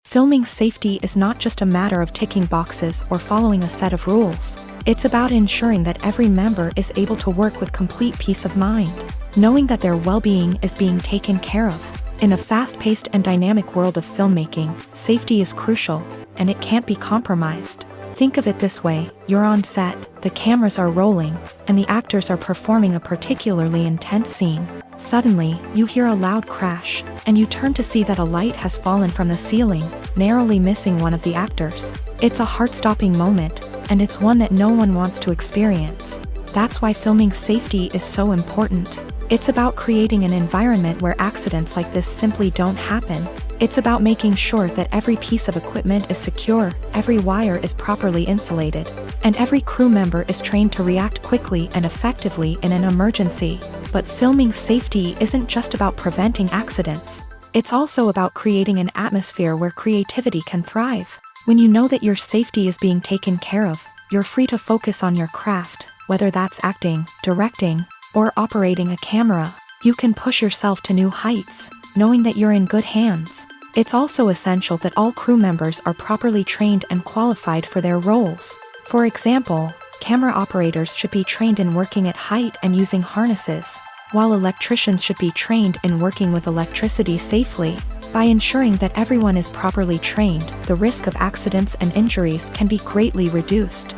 Filming safety is not just a matter of ticking boxes or following a set of rules. It's about ensuring that every member is able to work with complete peace of mind, knowing that their well-being is being taken care of. In a fast-paced and dynamic world of filmmaking, safety is crucial, and it can't be compromised. Think of it this way: you're on set, the cameras are rolling, and the actors are performing a particularly intense scene. Suddenly, you hear a loud crash, and you turn to see that a light has fallen from the ceiling, narrowly missing one of the actors. It's a heart-stopping moment, and it's one that no one wants to experience. That's why filming safety is so important. It's about creating an environment where accidents like this simply don't happen. It's about making sure that every piece of equipment is secure, every wire is properly insulated, and every crew member is trained to react quickly and effectively in an emergency. But filming safety isn't just about preventing accidents. It's also about creating an atmosphere where creativity can thrive. When you know that your safety is being taken care of, you're free to focus on your craft, whether that's acting, directing, or operating a camera. You can push yourself to new heights, knowing that you're in good hands. It's also essential that all crew members are properly trained and qualified for their roles. For example, camera operators should be trained in working at height and using harnesses, while electricians should be trained in working with electricity safely. By ensuring that everyone is properly trained, the risk of accidents and injuries can be greatly reduced.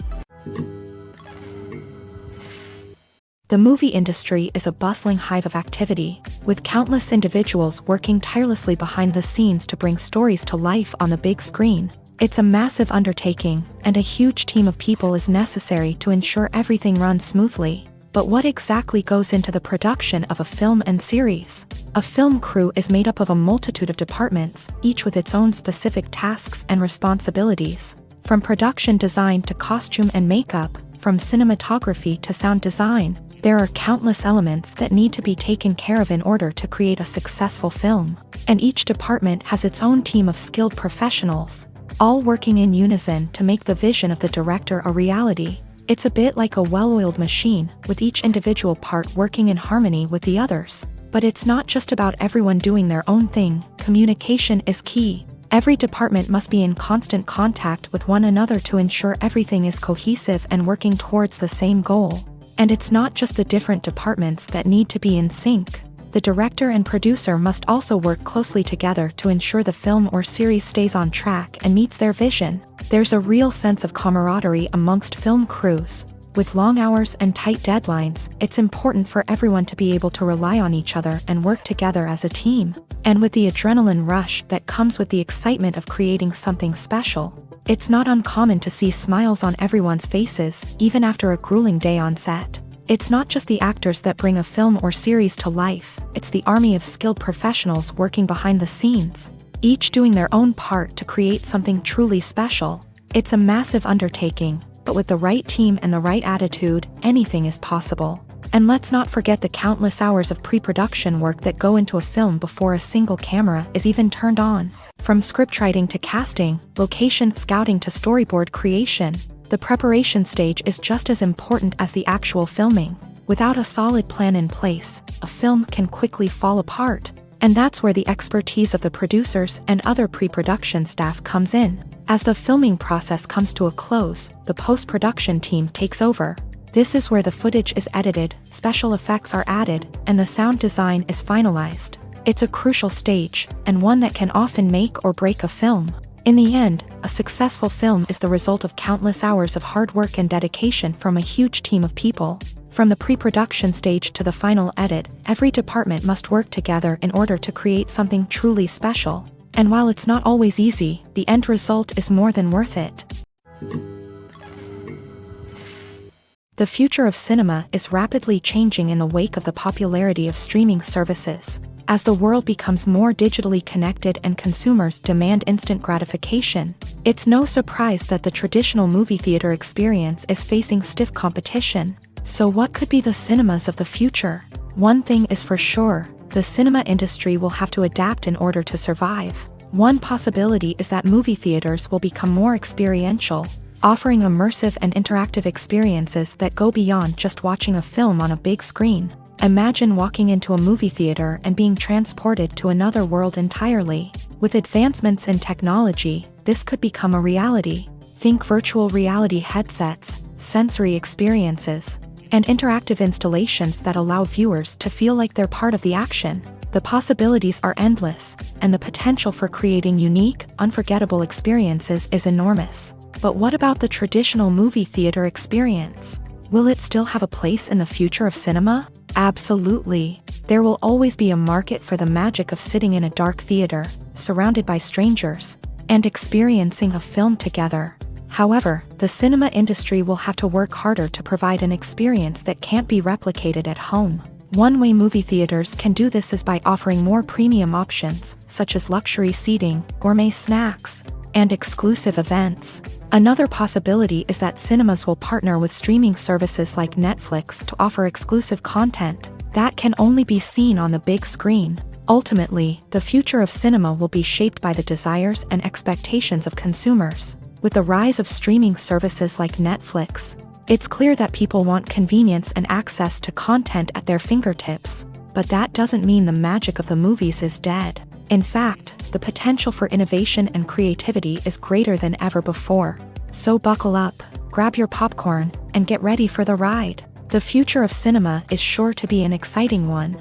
The movie industry is a bustling hive of activity, with countless individuals working tirelessly behind the scenes to bring stories to life on the big screen. It's a massive undertaking, and a huge team of people is necessary to ensure everything runs smoothly. But what exactly goes into the production of a film and series? A film crew is made up of a multitude of departments, each with its own specific tasks and responsibilities. From production design to costume and makeup, from cinematography to sound design, there are countless elements that need to be taken care of in order to create a successful film. And each department has its own team of skilled professionals, all working in unison to make the vision of the director a reality. It's a bit like a well-oiled machine, with each individual part working in harmony with the others. But it's not just about everyone doing their own thing. Communication is key. Every department must be in constant contact with one another to ensure everything is cohesive and working towards the same goal. And it's not just the different departments that need to be in sync. The director and producer must also work closely together to ensure the film or series stays on track and meets their vision. There's a real sense of camaraderie amongst film crews. With long hours and tight deadlines, it's important for everyone to be able to rely on each other and work together as a team. And with the adrenaline rush that comes with the excitement of creating something special, it's not uncommon to see smiles on everyone's faces, even after a grueling day on set. It's not just the actors that bring a film or series to life, it's the army of skilled professionals working behind the scenes, each doing their own part to create something truly special. It's a massive undertaking, but with the right team and the right attitude, anything is possible. And let's not forget the countless hours of pre-production work that go into a film before a single camera is even turned on. From scriptwriting to casting, location scouting to storyboard creation, the preparation stage is just as important as the actual filming. Without a solid plan in place, a film can quickly fall apart. And that's where the expertise of the producers and other pre-production staff comes in. As the filming process comes to a close, the post-production team takes over. This is where the footage is edited, special effects are added, and the sound design is finalized. It's a crucial stage, and one that can often make or break a film. In the end, a successful film is the result of countless hours of hard work and dedication from a huge team of people. From the pre-production stage to the final edit, every department must work together in order to create something truly special. And while it's not always easy, the end result is more than worth it. The future of cinema is rapidly changing in the wake of the popularity of streaming services. As the world becomes more digitally connected and consumers demand instant gratification, it's no surprise that the traditional movie theater experience is facing stiff competition. So what could be the cinemas of the future? One thing is for sure, the cinema industry will have to adapt in order to survive. One possibility is that movie theaters will become more experiential, offering immersive and interactive experiences that go beyond just watching a film on a big screen. Imagine walking into a movie theater and being transported to another world entirely. With advancements in technology, this could become a reality. Think virtual reality headsets, sensory experiences, and interactive installations that allow viewers to feel like they're part of the action. The possibilities are endless, and the potential for creating unique, unforgettable experiences is enormous. But what about the traditional movie theater experience? Will it still have a place in the future of cinema? Absolutely. There will always be a market for the magic of sitting in a dark theater, surrounded by strangers, and experiencing a film together. However, the cinema industry will have to work harder to provide an experience that can't be replicated at home. One way movie theaters can do this is by offering more premium options, such as luxury seating, gourmet snacks, and exclusive events. Another possibility is that cinemas will partner with streaming services like Netflix to offer exclusive content that can only be seen on the big screen. Ultimately, the future of cinema will be shaped by the desires and expectations of consumers. With the rise of streaming services like Netflix, it's clear that people want convenience and access to content at their fingertips. But that doesn't mean the magic of the movies is dead. In fact, the potential for innovation and creativity is greater than ever before. So buckle up, grab your popcorn, and get ready for the ride. The future of cinema is sure to be an exciting one.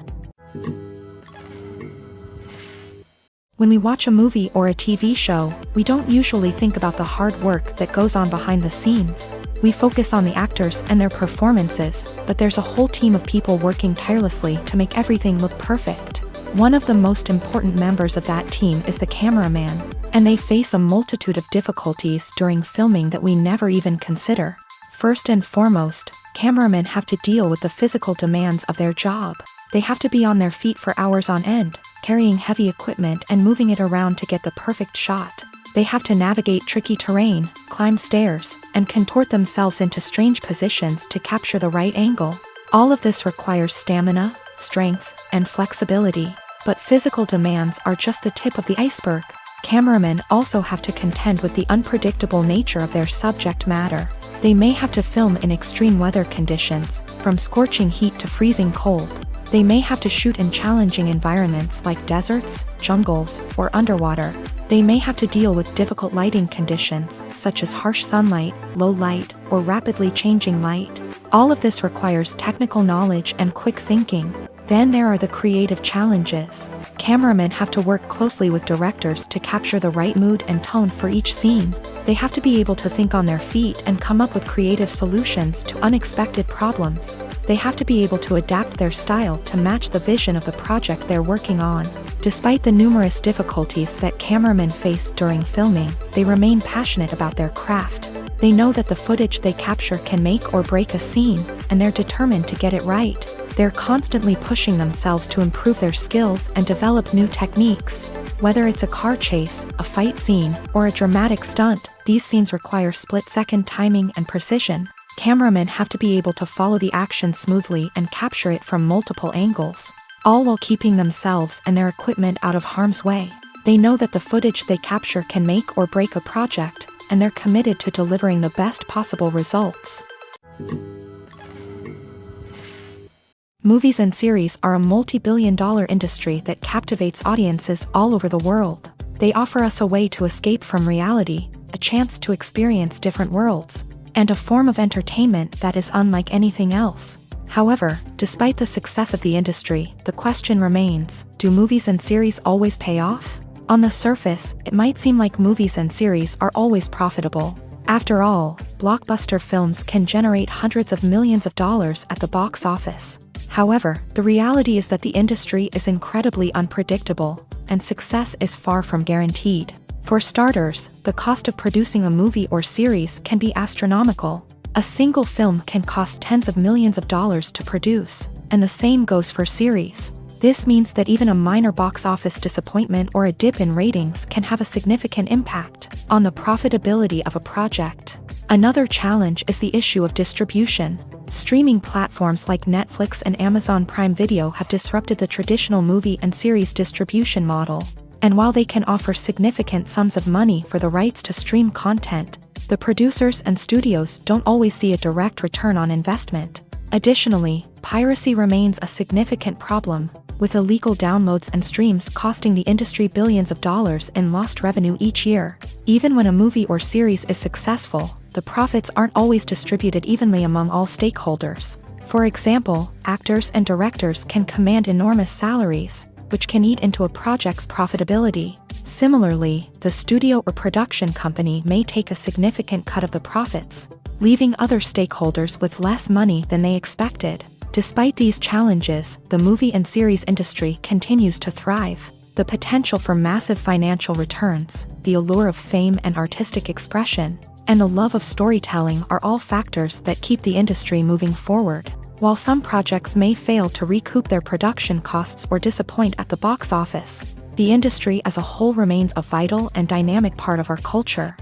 When we watch a movie or a TV show, we don't usually think about the hard work that goes on behind the scenes. We focus on the actors and their performances, but there's a whole team of people working tirelessly to make everything look perfect. One of the most important members of that team is the cameraman, and they face a multitude of difficulties during filming that we never even consider. First and foremost, cameramen have to deal with the physical demands of their job. They have to be on their feet for hours on end, carrying heavy equipment and moving it around to get the perfect shot. They have to navigate tricky terrain, climb stairs, and contort themselves into strange positions to capture the right angle. All of this requires stamina, strength, and flexibility. But physical demands are just the tip of the iceberg. Cameramen also have to contend with the unpredictable nature of their subject matter. They may have to film in extreme weather conditions, from scorching heat to freezing cold. They may have to shoot in challenging environments like deserts, jungles, or underwater. They may have to deal with difficult lighting conditions, such as harsh sunlight, low light, or rapidly changing light. All of this requires technical knowledge and quick thinking. Then there are the creative challenges. Cameramen have to work closely with directors to capture the right mood and tone for each scene. They have to be able to think on their feet and come up with creative solutions to unexpected problems. They have to be able to adapt their style to match the vision of the project they're working on. Despite the numerous difficulties that cameramen face during filming, they remain passionate about their craft. They know that the footage they capture can make or break a scene, and they're determined to get it right. They're constantly pushing themselves to improve their skills and develop new techniques. Whether it's a car chase, a fight scene, or a dramatic stunt, these scenes require split-second timing and precision. Cameramen have to be able to follow the action smoothly and capture it from multiple angles, all while keeping themselves and their equipment out of harm's way. They know that the footage they capture can make or break a project, and they're committed to delivering the best possible results. Movies and series are a multi-billion-dollar industry that captivates audiences all over the world. They offer us a way to escape from reality, a chance to experience different worlds, and a form of entertainment that is unlike anything else. However, despite the success of the industry, the question remains, do movies and series always pay off? On the surface, it might seem like movies and series are always profitable. After all, blockbuster films can generate hundreds of millions of dollars at the box office. However, the reality is that the industry is incredibly unpredictable, and success is far from guaranteed. For starters, the cost of producing a movie or series can be astronomical. A single film can cost tens of millions of dollars to produce, and the same goes for series. This means that even a minor box office disappointment or a dip in ratings can have a significant impact on the profitability of a project. Another challenge is the issue of distribution. Streaming platforms like Netflix and Amazon Prime Video have disrupted the traditional movie and series distribution model. And while they can offer significant sums of money for the rights to stream content, the producers and studios don't always see a direct return on investment. Additionally, piracy remains a significant problem, with illegal downloads and streams costing the industry billions of dollars in lost revenue each year. Even when a movie or series is successful, the profits aren't always distributed evenly among all stakeholders. For example, actors and directors can command enormous salaries, which can eat into a project's profitability. Similarly, the studio or production company may take a significant cut of the profits, leaving other stakeholders with less money than they expected. Despite these challenges, the movie and series industry continues to thrive. The potential for massive financial returns, the allure of fame and artistic expression, and the love of storytelling are all factors that keep the industry moving forward. While some projects may fail to recoup their production costs or disappoint at the box office, the industry as a whole remains a vital and dynamic part of our culture.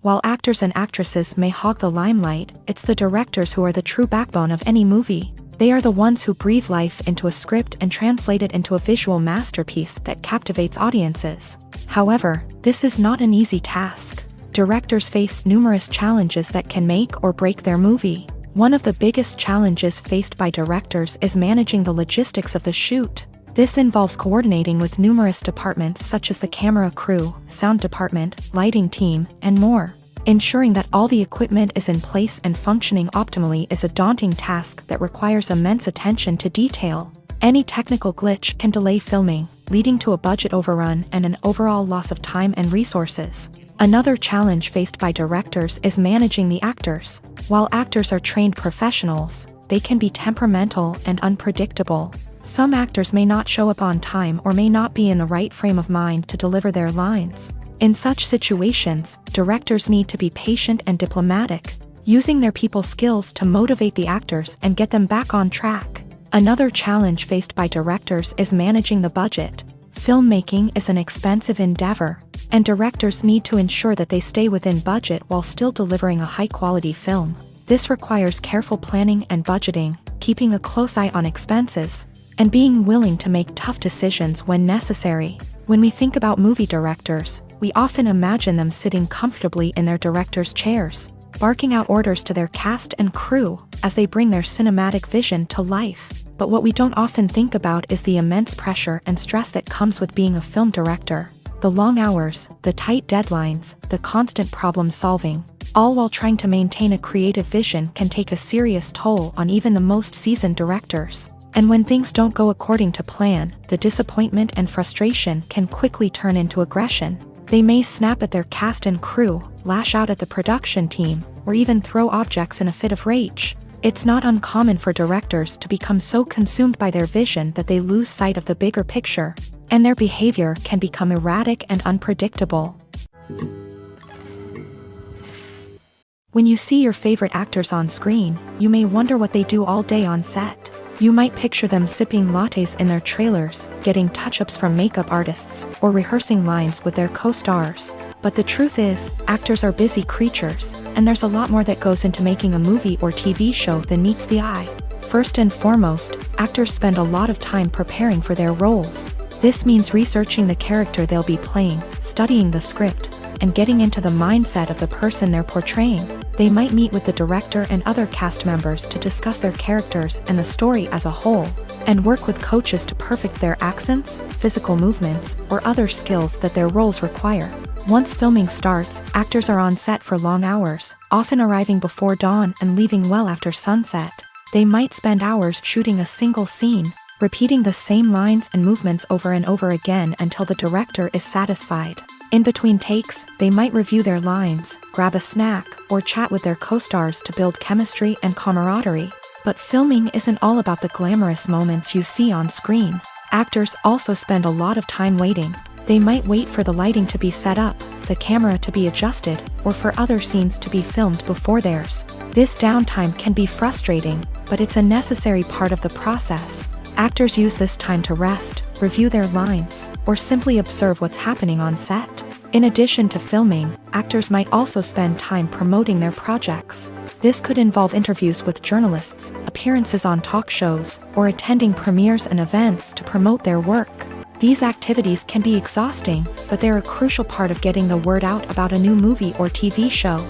While actors and actresses may hog the limelight, it's the directors who are the true backbone of any movie. They are the ones who breathe life into a script and translate it into a visual masterpiece that captivates audiences. However, this is not an easy task. Directors face numerous challenges that can make or break their movie. One of the biggest challenges faced by directors is managing the logistics of the shoot. This involves coordinating with numerous departments such as the camera crew, sound department, lighting team, and more. Ensuring that all the equipment is in place and functioning optimally is a daunting task that requires immense attention to detail. Any technical glitch can delay filming, leading to a budget overrun and an overall loss of time and resources. Another challenge faced by directors is managing the actors. While actors are trained professionals, they can be temperamental and unpredictable. Some actors may not show up on time or may not be in the right frame of mind to deliver their lines. In such situations, directors need to be patient and diplomatic, using their people skills to motivate the actors and get them back on track. Another challenge faced by directors is managing the budget. Filmmaking is an expensive endeavor, and directors need to ensure that they stay within budget while still delivering a high-quality film. This requires careful planning and budgeting, keeping a close eye on expenses, and being willing to make tough decisions when necessary. When we think about movie directors, we often imagine them sitting comfortably in their director's chairs, barking out orders to their cast and crew as they bring their cinematic vision to life. But what we don't often think about is the immense pressure and stress that comes with being a film director. The long hours, the tight deadlines, the constant problem solving, all while trying to maintain a creative vision can take a serious toll on even the most seasoned directors. And when things don't go according to plan, the disappointment and frustration can quickly turn into aggression. They may snap at their cast and crew, lash out at the production team, or even throw objects in a fit of rage. It's not uncommon for directors to become so consumed by their vision that they lose sight of the bigger picture, and their behavior can become erratic and unpredictable. When you see your favorite actors on screen, you may wonder what they do all day on set. You might picture them sipping lattes in their trailers, getting touch-ups from makeup artists, or rehearsing lines with their co-stars. But the truth is, actors are busy creatures, and there's a lot more that goes into making a movie or TV show than meets the eye. First and foremost, actors spend a lot of time preparing for their roles. This means researching the character they'll be playing, studying the script, and getting into the mindset of the person they're portraying. They might meet with the director and other cast members to discuss their characters and the story as a whole, and work with coaches to perfect their accents, physical movements, or other skills that their roles require. Once filming starts, actors are on set for long hours, often arriving before dawn and leaving well after sunset. They might spend hours shooting a single scene, repeating the same lines and movements over and over again until the director is satisfied. In between takes, they might review their lines, grab a snack, or chat with their co-stars to build chemistry and camaraderie. But filming isn't all about the glamorous moments you see on screen. Actors also spend a lot of time waiting. They might wait for the lighting to be set up, the camera to be adjusted, or for other scenes to be filmed before theirs. This downtime can be frustrating, but it's a necessary part of the process. Actors use this time to rest, review their lines, or simply observe what's happening on set. In addition to filming, actors might also spend time promoting their projects. This could involve interviews with journalists, appearances on talk shows, or attending premieres and events to promote their work. These activities can be exhausting, but they're a crucial part of getting the word out about a new movie or TV show.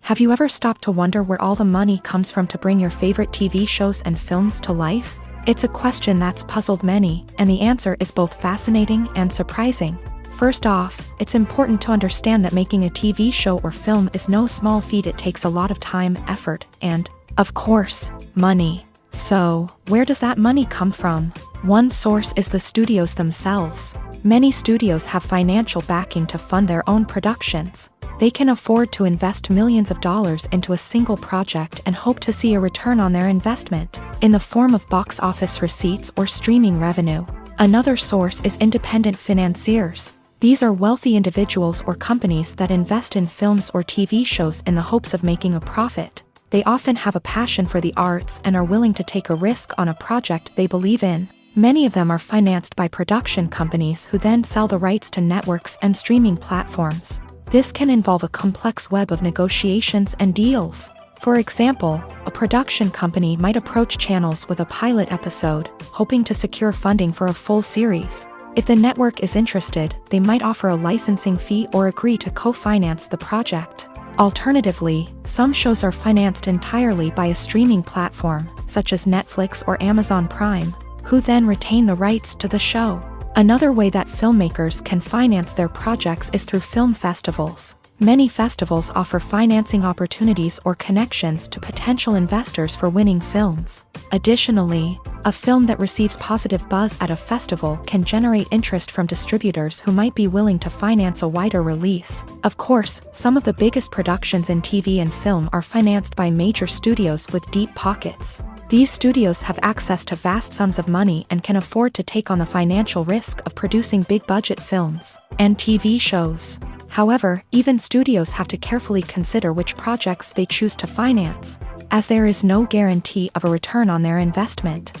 Have you ever stopped to wonder where all the money comes from to bring your favorite TV shows and films to life? It's a question that's puzzled many, and the answer is both fascinating and surprising. First off, it's important to understand that making a TV show or film is no small feat. It takes a lot of time, effort, and, of course, money. So, where does that money come from? One source is the studios themselves. Many studios have financial backing to fund their own productions. They can afford to invest millions of dollars into a single project and hope to see a return on their investment, in the form of box office receipts or streaming revenue. Another source is independent financiers. These are wealthy individuals or companies that invest in films or TV shows in the hopes of making a profit. They often have a passion for the arts and are willing to take a risk on a project they believe in. Many of them are financed by production companies who then sell the rights to networks and streaming platforms. This can involve a complex web of negotiations and deals. For example, a production company might approach channels with a pilot episode, hoping to secure funding for a full series. If the network is interested, they might offer a licensing fee or agree to co-finance the project. Alternatively, some shows are financed entirely by a streaming platform, such as Netflix or Amazon Prime, who then retain the rights to the show. Another way that filmmakers can finance their projects is through film festivals. Many festivals offer financing opportunities or connections to potential investors for winning films. Additionally, a film that receives positive buzz at a festival can generate interest from distributors who might be willing to finance a wider release. Of course, some of the biggest productions in TV and film are financed by major studios with deep pockets. These studios have access to vast sums of money and can afford to take on the financial risk of producing big-budget films and TV shows. However, even studios have to carefully consider which projects they choose to finance, as there is no guarantee of a return on their investment.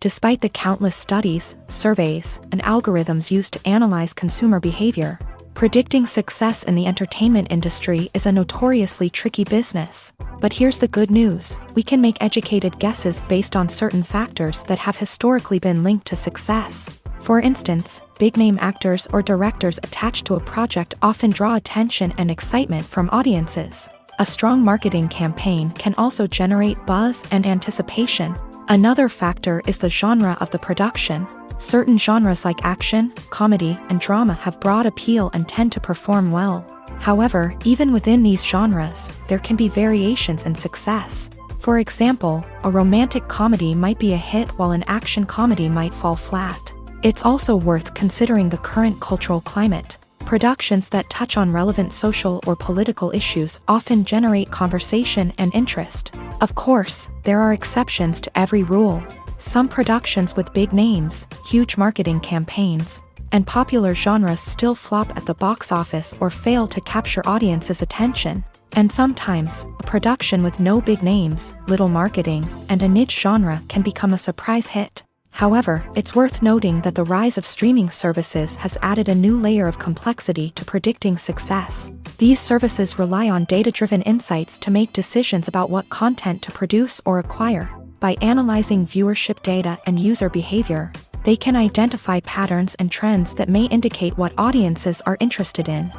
Despite the countless studies, surveys, and algorithms used to analyze consumer behavior, predicting success in the entertainment industry is a notoriously tricky business. But here's the good news: we can make educated guesses based on certain factors that have historically been linked to success. For instance, big-name actors or directors attached to a project often draw attention and excitement from audiences. A strong marketing campaign can also generate buzz and anticipation. Another factor is the genre of the production. Certain genres like action, comedy, and drama have broad appeal and tend to perform well. However, even within these genres, there can be variations in success. For example, a romantic comedy might be a hit while an action comedy might fall flat. It's also worth considering the current cultural climate. Productions that touch on relevant social or political issues often generate conversation and interest. Of course, there are exceptions to every rule. Some productions with big names, huge marketing campaigns, and popular genres still flop at the box office or fail to capture audiences' attention. And sometimes, a production with no big names, little marketing, and a niche genre can become a surprise hit. However, it's worth noting that the rise of streaming services has added a new layer of complexity to predicting success. These services rely on data-driven insights to make decisions about what content to produce or acquire. By analyzing viewership data and user behavior, they can identify patterns and trends that may indicate what audiences are interested in.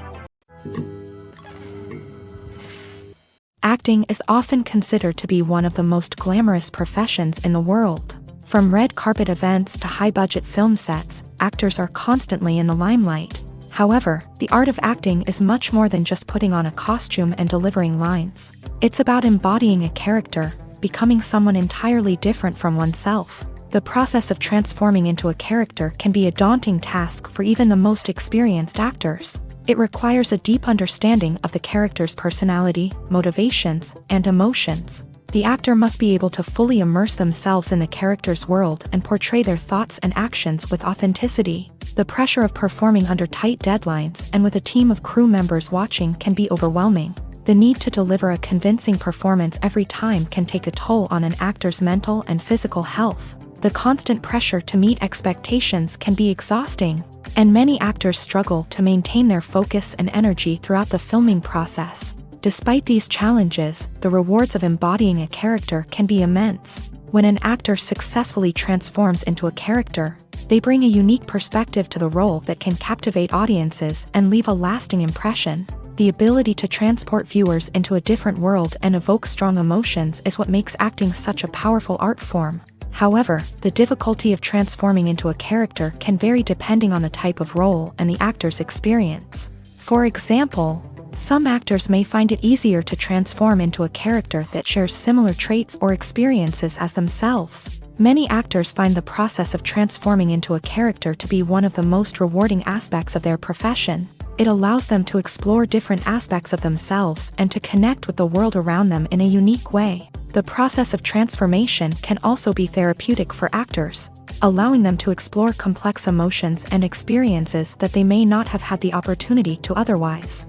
Acting is often considered to be one of the most glamorous professions in the world. From red carpet events to high-budget film sets, actors are constantly in the limelight. However, the art of acting is much more than just putting on a costume and delivering lines. It's about embodying a character, becoming someone entirely different from oneself. The process of transforming into a character can be a daunting task for even the most experienced actors. It requires a deep understanding of the character's personality, motivations, and emotions. The actor must be able to fully immerse themselves in the character's world and portray their thoughts and actions with authenticity. The pressure of performing under tight deadlines and with a team of crew members watching can be overwhelming. The need to deliver a convincing performance every time can take a toll on an actor's mental and physical health. The constant pressure to meet expectations can be exhausting, and many actors struggle to maintain their focus and energy throughout the filming process. Despite these challenges, the rewards of embodying a character can be immense. When an actor successfully transforms into a character, they bring a unique perspective to the role that can captivate audiences and leave a lasting impression. The ability to transport viewers into a different world and evoke strong emotions is what makes acting such a powerful art form. However, the difficulty of transforming into a character can vary depending on the type of role and the actor's experience. For example, some actors may find it easier to transform into a character that shares similar traits or experiences as themselves. Many actors find the process of transforming into a character to be one of the most rewarding aspects of their profession. It allows them to explore different aspects of themselves and to connect with the world around them in a unique way. The process of transformation can also be therapeutic for actors, allowing them to explore complex emotions and experiences that they may not have had the opportunity to otherwise.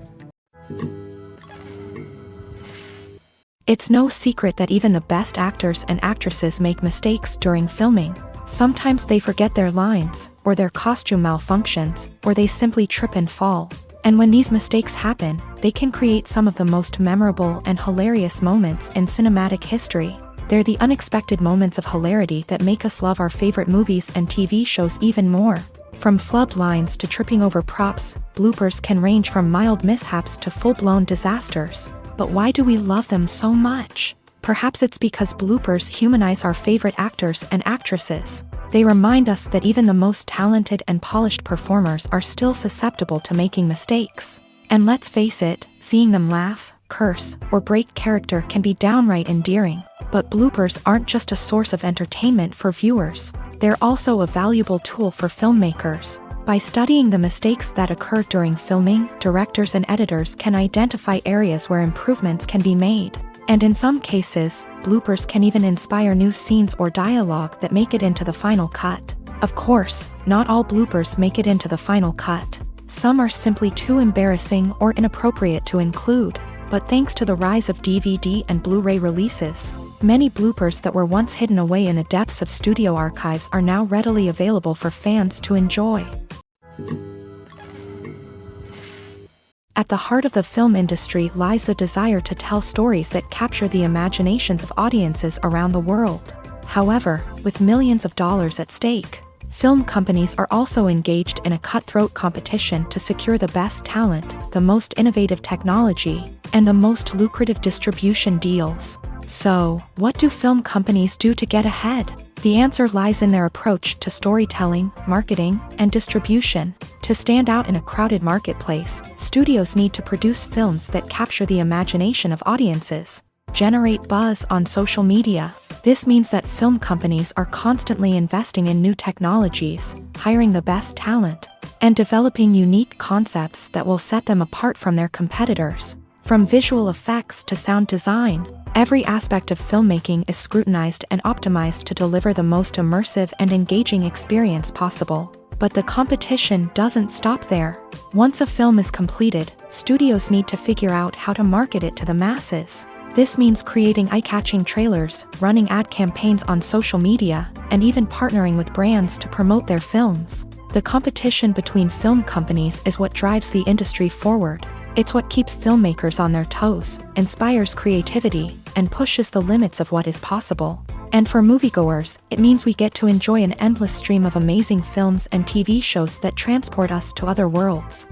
It's no secret that even the best actors and actresses make mistakes during filming. Sometimes they forget their lines, or their costume malfunctions, or they simply trip and fall. And when these mistakes happen, they can create some of the most memorable and hilarious moments in cinematic history. They're the unexpected moments of hilarity that make us love our favorite movies and TV shows even more. From flubbed lines to tripping over props, bloopers can range from mild mishaps to full-blown disasters. But why do we love them so much? Perhaps it's because bloopers humanize our favorite actors and actresses. They remind us that even the most talented and polished performers are still susceptible to making mistakes. And let's face it, seeing them laugh, curse, or break character can be downright endearing. But bloopers aren't just a source of entertainment for viewers. They're also a valuable tool for filmmakers. By studying the mistakes that occur during filming, directors and editors can identify areas where improvements can be made. And in some cases, bloopers can even inspire new scenes or dialogue that make it into the final cut. Of course, not all bloopers make it into the final cut. Some are simply too embarrassing or inappropriate to include. But thanks to the rise of DVD and Blu-ray releases, many bloopers that were once hidden away in the depths of studio archives are now readily available for fans to enjoy. At the heart of the film industry lies the desire to tell stories that capture the imaginations of audiences around the world. However, with millions of dollars at stake, film companies are also engaged in a cutthroat competition to secure the best talent, the most innovative technology, and the most lucrative distribution deals. So, what do film companies do to get ahead? The answer lies in their approach to storytelling, marketing, and distribution. To stand out in a crowded marketplace, studios need to produce films that capture the imagination of audiences, generate buzz on social media. This means that film companies are constantly investing in new technologies, hiring the best talent, and developing unique concepts that will set them apart from their competitors. From visual effects to sound design, Every aspect of filmmaking is scrutinized and optimized to deliver the most immersive and engaging experience possible. But the competition doesn't stop there. Once a film is completed, studios need to figure out how to market it to the masses. This means creating eye-catching trailers, running ad campaigns on social media, and even partnering with brands to promote their films. The competition between film companies is what drives the industry forward. It's what keeps filmmakers on their toes, inspires creativity, and pushes the limits of what is possible. And for moviegoers, it means we get to enjoy an endless stream of amazing films and TV shows that transport us to other worlds.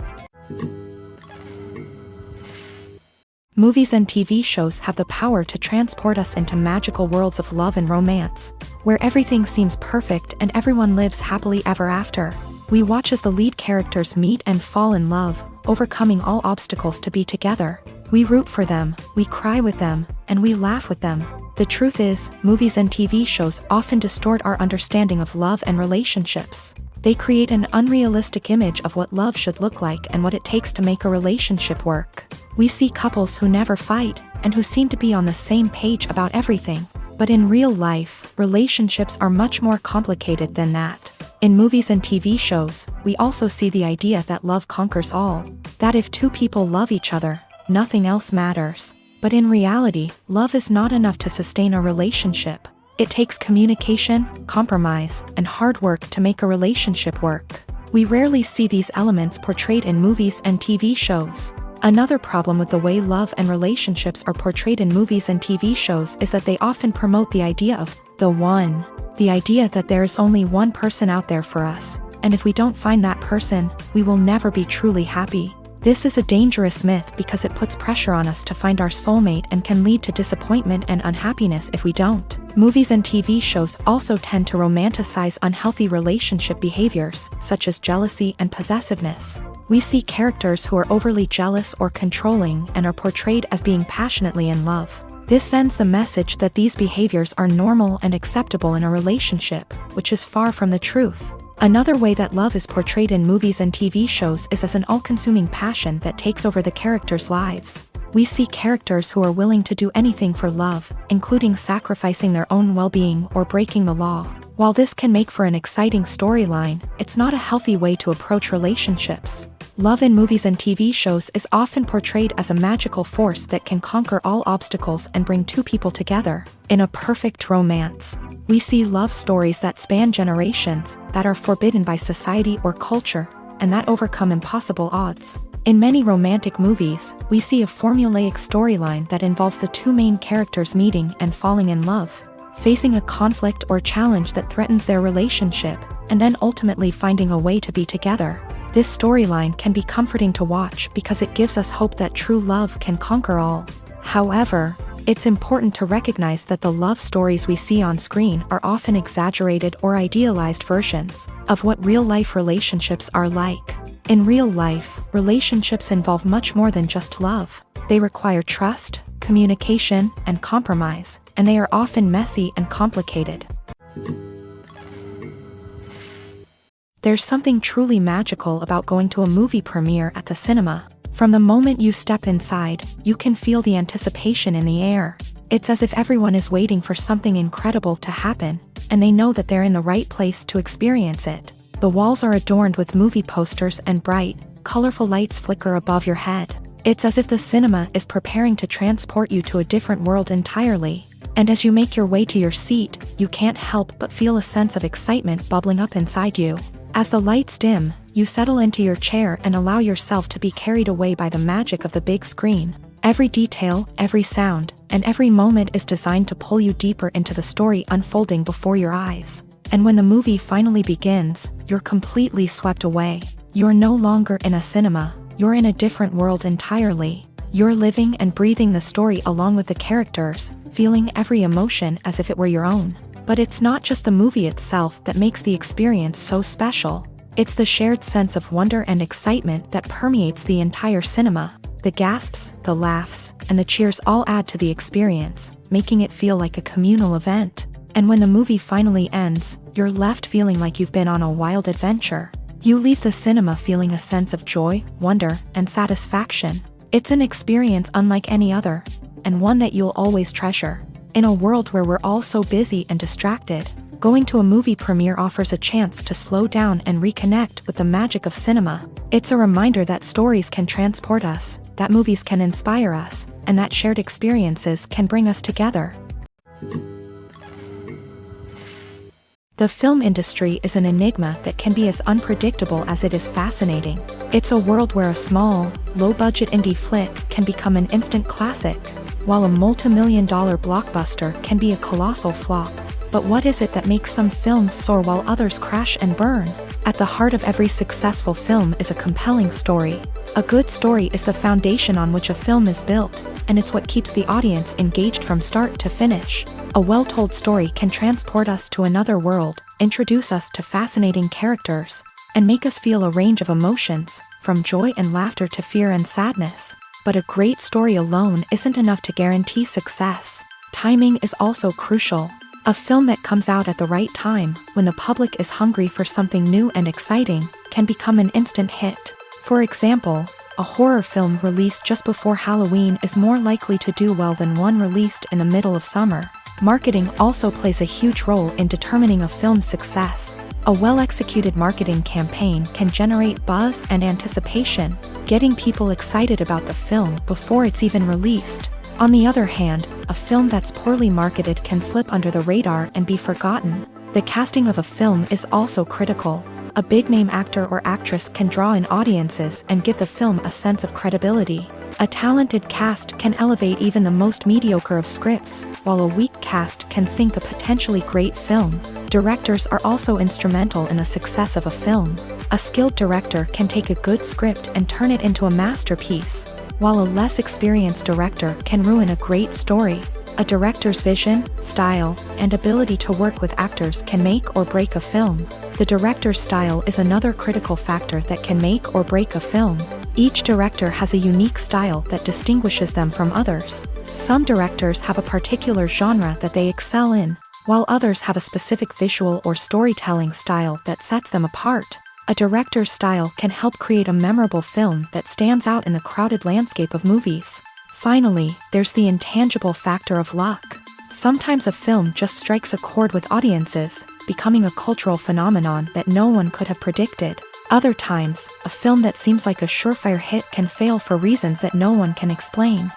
Movies and TV shows have the power to transport us into magical worlds of love and romance, where everything seems perfect and everyone lives happily ever after. We watch as the lead characters meet and fall in love, overcoming all obstacles to be together. We root for them, we cry with them, and we laugh with them. The truth is, movies and TV shows often distort our understanding of love and relationships. They create an unrealistic image of what love should look like and what it takes to make a relationship work. We see couples who never fight, and who seem to be on the same page about everything. But in real life, relationships are much more complicated than that. In movies and TV shows, we also see the idea that love conquers all. That if two people love each other, nothing else matters. But in reality, love is not enough to sustain a relationship. It takes communication, compromise, and hard work to make a relationship work. We rarely see these elements portrayed in movies and TV shows. Another problem with the way love and relationships are portrayed in movies and TV shows is that they often promote the idea of the one. The idea that there is only one person out there for us, and if we don't find that person, we will never be truly happy. This is a dangerous myth because it puts pressure on us to find our soulmate and can lead to disappointment and unhappiness if we don't. Movies and TV shows also tend to romanticize unhealthy relationship behaviors, such as jealousy and possessiveness. We see characters who are overly jealous or controlling and are portrayed as being passionately in love. This sends the message that these behaviors are normal and acceptable in a relationship, which is far from the truth. Another way that love is portrayed in movies and TV shows is as an all-consuming passion that takes over the characters' lives. We see characters who are willing to do anything for love, including sacrificing their own well-being or breaking the law. While this can make for an exciting storyline, it's not a healthy way to approach relationships. Love in movies and TV shows is often portrayed as a magical force that can conquer all obstacles and bring two people together. In a perfect romance, we see love stories that span generations, that are forbidden by society or culture, and that overcome impossible odds. In many romantic movies, we see a formulaic storyline that involves the two main characters meeting and falling in love, facing a conflict or challenge that threatens their relationship, and then ultimately finding a way to be together. This storyline can be comforting to watch because it gives us hope that true love can conquer all. However, it's important to recognize that the love stories we see on screen are often exaggerated or idealized versions of what real-life relationships are like. In real life, relationships involve much more than just love. They require trust, communication, and compromise, and they are often messy and complicated. There's something truly magical about going to a movie premiere at the cinema. From the moment you step inside, you can feel the anticipation in the air. It's as if everyone is waiting for something incredible to happen, and they know that they're in the right place to experience it. The walls are adorned with movie posters and bright, colorful lights flicker above your head. It's as if the cinema is preparing to transport you to a different world entirely. And as you make your way to your seat, you can't help but feel a sense of excitement bubbling up inside you. As the lights dim, you settle into your chair and allow yourself to be carried away by the magic of the big screen. Every detail, every sound, and every moment is designed to pull you deeper into the story unfolding before your eyes. And when the movie finally begins, you're completely swept away. You're no longer in a cinema, you're in a different world entirely. You're living and breathing the story along with the characters, feeling every emotion as if it were your own. But it's not just the movie itself that makes the experience so special. It's the shared sense of wonder and excitement that permeates the entire cinema. The gasps, the laughs, and the cheers all add to the experience, making it feel like a communal event. And when the movie finally ends, you're left feeling like you've been on a wild adventure. You leave the cinema feeling a sense of joy, wonder, and satisfaction. It's an experience unlike any other, and one that you'll always treasure. In a world where we're all so busy and distracted, going to a movie premiere offers a chance to slow down and reconnect with the magic of cinema. It's a reminder that stories can transport us, that movies can inspire us, and that shared experiences can bring us together. The film industry is an enigma that can be as unpredictable as it is fascinating. It's a world where a small, low-budget indie flick can become an instant classic, while a multi-million-dollar blockbuster can be a colossal flop. But what is it that makes some films soar while others crash and burn? At the heart of every successful film is a compelling story. A good story is the foundation on which a film is built, and it's what keeps the audience engaged from start to finish. A well-told story can transport us to another world, introduce us to fascinating characters, and make us feel a range of emotions, from joy and laughter to fear and sadness. But a great story alone isn't enough to guarantee success. Timing is also crucial. A film that comes out at the right time, when the public is hungry for something new and exciting, can become an instant hit. For example, a horror film released just before Halloween is more likely to do well than one released in the middle of summer. Marketing also plays a huge role in determining a film's success. A well-executed marketing campaign can generate buzz and anticipation, getting people excited about the film before it's even released. On the other hand, a film that's poorly marketed can slip under the radar and be forgotten. The casting of a film is also critical. A big-name actor or actress can draw in audiences and give the film a sense of credibility. A talented cast can elevate even the most mediocre of scripts, while a weak cast can sink a potentially great film. Directors are also instrumental in the success of a film. A skilled director can take a good script and turn it into a masterpiece, while a less experienced director can ruin a great story. A director's vision, style, and ability to work with actors can make or break a film. The director's style is another critical factor that can make or break a film. Each director has a unique style that distinguishes them from others. Some directors have a particular genre that they excel in, while others have a specific visual or storytelling style that sets them apart. A director's style can help create a memorable film that stands out in the crowded landscape of movies. Finally, there's the intangible factor of luck. Sometimes a film just strikes a chord with audiences, becoming a cultural phenomenon that no one could have predicted. Other times, a film that seems like a surefire hit can fail for reasons that no one can explain.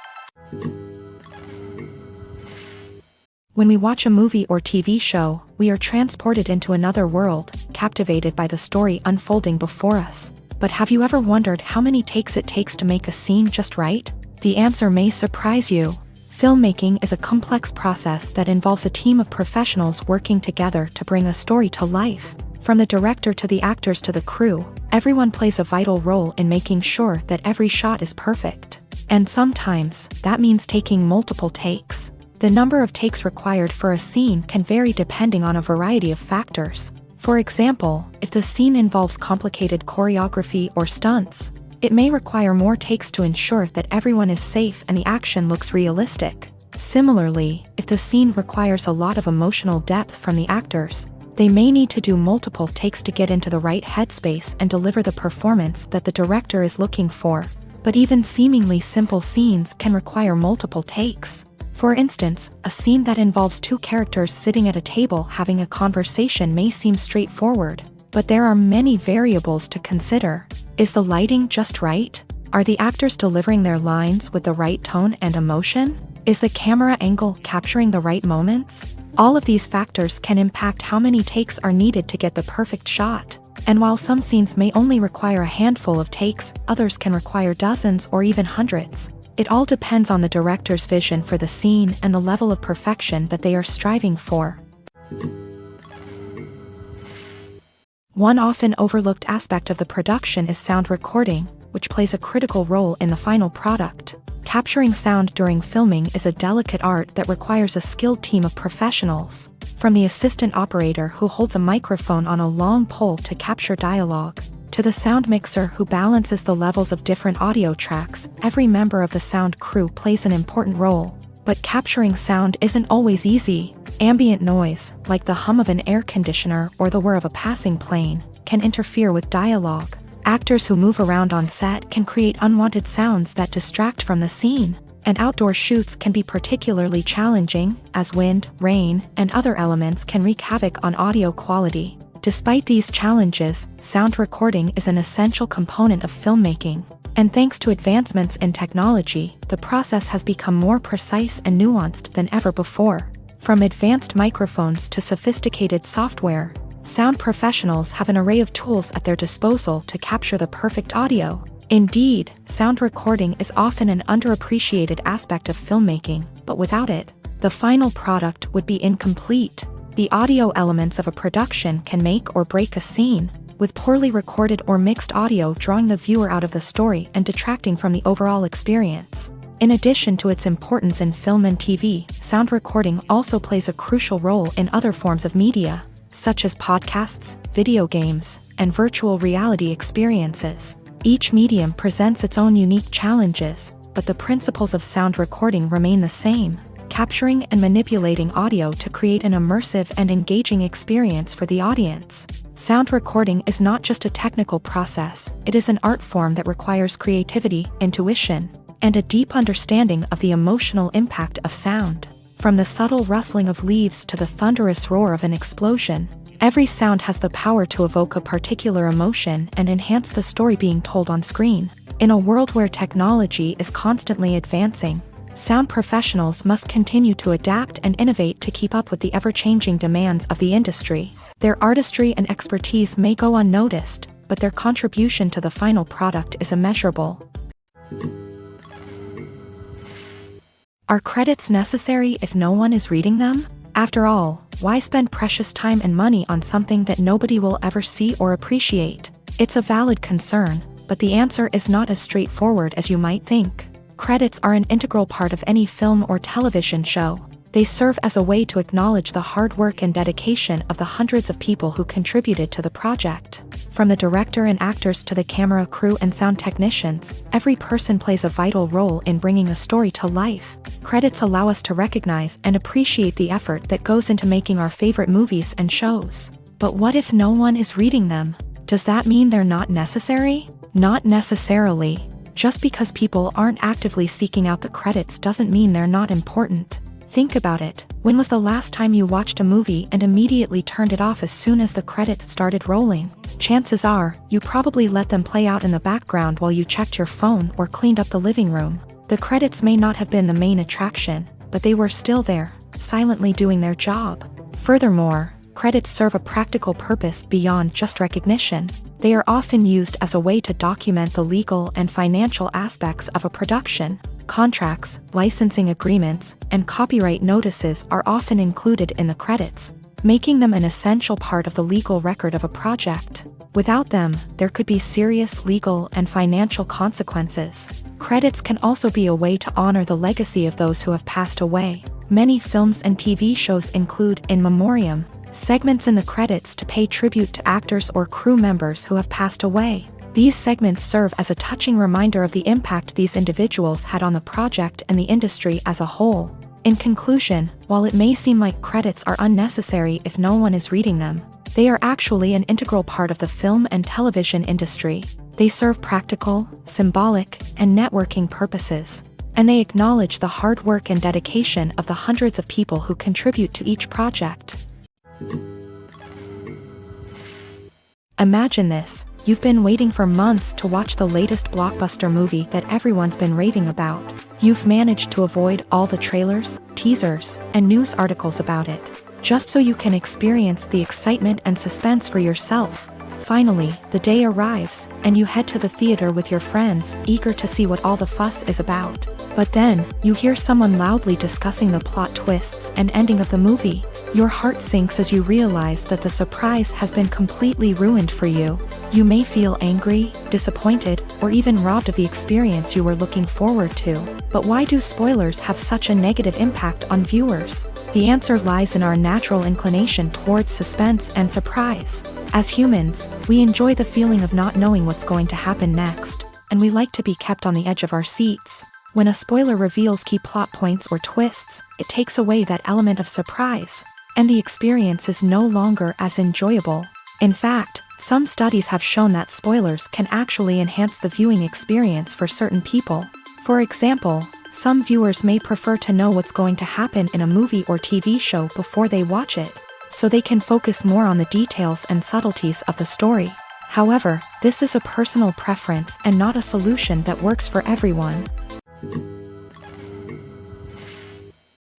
When we watch a movie or TV show, we are transported into another world, captivated by the story unfolding before us. But have you ever wondered how many takes it takes to make a scene just right? The answer may surprise you. Filmmaking is a complex process that involves a team of professionals working together to bring a story to life. From the director to the actors to the crew, everyone plays a vital role in making sure that every shot is perfect. And sometimes, that means taking multiple takes. The number of takes required for a scene can vary depending on a variety of factors. For example, if the scene involves complicated choreography or stunts, it may require more takes to ensure that everyone is safe and the action looks realistic. Similarly, if the scene requires a lot of emotional depth from the actors, they may need to do multiple takes to get into the right headspace and deliver the performance that the director is looking for. But even seemingly simple scenes can require multiple takes. For instance, a scene that involves two characters sitting at a table having a conversation may seem straightforward, but there are many variables to consider. Is the lighting just right? Are the actors delivering their lines with the right tone and emotion? Is the camera angle capturing the right moments? All of these factors can impact how many takes are needed to get the perfect shot. And while some scenes may only require a handful of takes, others can require dozens or even hundreds. It all depends on the director's vision for the scene and the level of perfection that they are striving for. One often overlooked aspect of the production is sound recording, which plays a critical role in the final product. Capturing sound during filming is a delicate art that requires a skilled team of professionals. From the assistant operator who holds a microphone on a long pole to capture dialogue, to the sound mixer who balances the levels of different audio tracks, every member of the sound crew plays an important role. But capturing sound isn't always easy. Ambient noise, like the hum of an air conditioner or the whir of a passing plane, can interfere with dialogue. Actors who move around on set can create unwanted sounds that distract from the scene, and outdoor shoots can be particularly challenging, as wind, rain, and other elements can wreak havoc on audio quality. Despite these challenges, sound recording is an essential component of filmmaking. And thanks to advancements in technology, the process has become more precise and nuanced than ever before. From advanced microphones to sophisticated software, sound professionals have an array of tools at their disposal to capture the perfect audio. Indeed, sound recording is often an underappreciated aspect of filmmaking, but without it, the final product would be incomplete. The audio elements of a production can make or break a scene, with poorly recorded or mixed audio drawing the viewer out of the story and detracting from the overall experience. In addition to its importance in film and TV, sound recording also plays a crucial role in other forms of media, such as podcasts, video games, and virtual reality experiences. Each medium presents its own unique challenges, but the principles of sound recording remain the same, capturing and manipulating audio to create an immersive and engaging experience for the audience. Sound recording is not just a technical process, it is an art form that requires creativity, intuition, and a deep understanding of the emotional impact of sound. From the subtle rustling of leaves to the thunderous roar of an explosion, every sound has the power to evoke a particular emotion and enhance the story being told on screen. In a world where technology is constantly advancing, sound professionals must continue to adapt and innovate to keep up with the ever-changing demands of the industry. Their artistry and expertise may go unnoticed, but their contribution to the final product is immeasurable. Are credits necessary if no one is reading them? After all, why spend precious time and money on something that nobody will ever see or appreciate? It's a valid concern, but the answer is not as straightforward as you might think. Credits are an integral part of any film or television show. They serve as a way to acknowledge the hard work and dedication of the hundreds of people who contributed to the project. From the director and actors to the camera crew and sound technicians, every person plays a vital role in bringing a story to life. Credits allow us to recognize and appreciate the effort that goes into making our favorite movies and shows. But what if no one is reading them? Does that mean they're not necessary? Not necessarily. Just because people aren't actively seeking out the credits doesn't mean they're not important. Think about it. When was the last time you watched a movie and immediately turned it off as soon as the credits started rolling? Chances are, you probably let them play out in the background while you checked your phone or cleaned up the living room. The credits may not have been the main attraction, but they were still there, silently doing their job. Furthermore, credits serve a practical purpose beyond just recognition. They are often used as a way to document the legal and financial aspects of a production. Contracts, licensing agreements, and copyright notices are often included in the credits, making them an essential part of the legal record of a project. Without them, there could be serious legal and financial consequences. Credits can also be a way to honor the legacy of those who have passed away. Many films and TV shows include in memoriam segments in the credits to pay tribute to actors or crew members who have passed away. These segments serve as a touching reminder of the impact these individuals had on the project and the industry as a whole. In conclusion, while it may seem like credits are unnecessary if no one is reading them, they are actually an integral part of the film and television industry. They serve practical, symbolic, and networking purposes, and they acknowledge the hard work and dedication of the hundreds of people who contribute to each project. Imagine this. You've been waiting for months to watch the latest blockbuster movie that everyone's been raving about. You've managed to avoid all the trailers, teasers, and news articles about it, just so you can experience the excitement and suspense for yourself. Finally, the day arrives, and you head to the theater with your friends, eager to see what all the fuss is about. But then, you hear someone loudly discussing the plot twists and ending of the movie. Your heart sinks as you realize that the surprise has been completely ruined for you. You may feel angry, disappointed, or even robbed of the experience you were looking forward to. But why do spoilers have such a negative impact on viewers? The answer lies in our natural inclination towards suspense and surprise. As humans, we enjoy the feeling of not knowing what's going to happen next, and we like to be kept on the edge of our seats. When a spoiler reveals key plot points or twists, it takes away that element of surprise, and the experience is no longer as enjoyable. In fact, Some studies have shown that spoilers can actually enhance the viewing experience for certain people. For example, some viewers may prefer to know what's going to happen in a movie or TV show before they watch it, so they can focus more on the details and subtleties of the story. However, this is a personal preference and not a solution that works for everyone.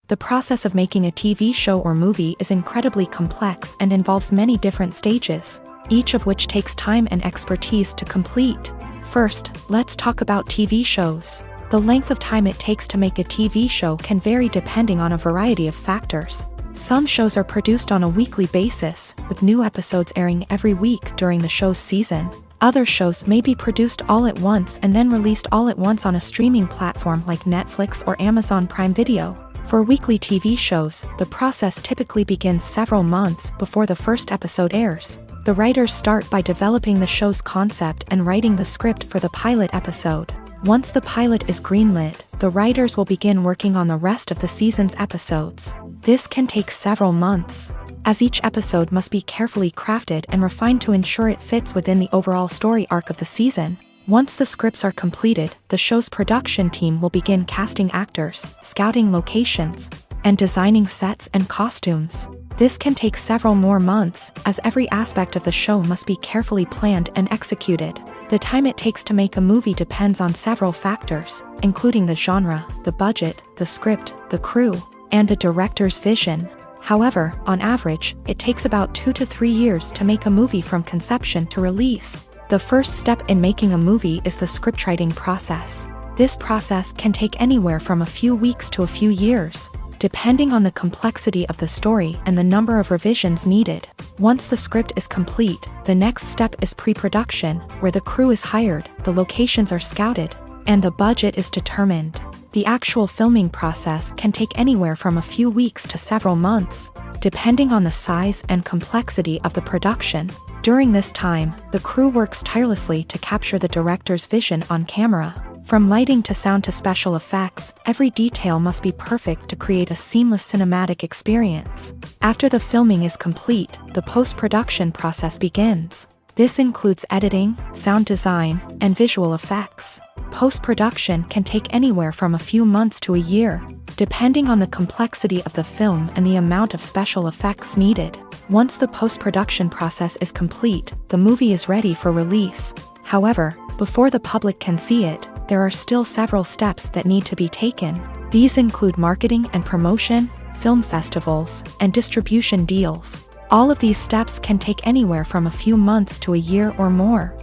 The process of making a TV show or movie is incredibly complex and involves many different stages, each of which takes time and expertise to complete. First, let's talk about TV shows. The length of time it takes to make a TV show can vary depending on a variety of factors. Some shows are produced on a weekly basis, with new episodes airing every week during the show's season. Other shows may be produced all at once and then released all at once on a streaming platform like Netflix or Amazon Prime Video. For weekly TV shows, the process typically begins several months before the first episode airs. The writers start by developing the show's concept and writing the script for the pilot episode. Once the pilot is greenlit, the writers will begin working on the rest of the season's episodes. This can take several months, as each episode must be carefully crafted and refined to ensure it fits within the overall story arc of the season. Once the scripts are completed, the show's production team will begin casting actors, scouting locations, and designing sets and costumes. This can take several more months, as every aspect of the show must be carefully planned and executed. The time it takes to make a movie depends on several factors, including the genre, the budget, the script, the crew, and the director's vision. However, on average, it takes about 2 to 3 years to make a movie from conception to release. The first step in making a movie is the scriptwriting process. This process can take anywhere from a few weeks to a few years, depending on the complexity of the story and the number of revisions needed. Once the script is complete, the next step is pre-production, where the crew is hired, the locations are scouted, and the budget is determined. The actual filming process can take anywhere from a few weeks to several months, depending on the size and complexity of the production. During this time, the crew works tirelessly to capture the director's vision on camera. From lighting to sound to special effects, every detail must be perfect to create a seamless cinematic experience. After the filming is complete, the post-production process begins. This includes editing, sound design, and visual effects. Post-production can take anywhere from a few months to a year, depending on the complexity of the film and the amount of special effects needed. Once the post-production process is complete, the movie is ready for release. However, before the public can see it, there are still several steps that need to be taken. These include marketing and promotion, film festivals, and distribution deals. All of these steps can take anywhere from a few months to a year or more.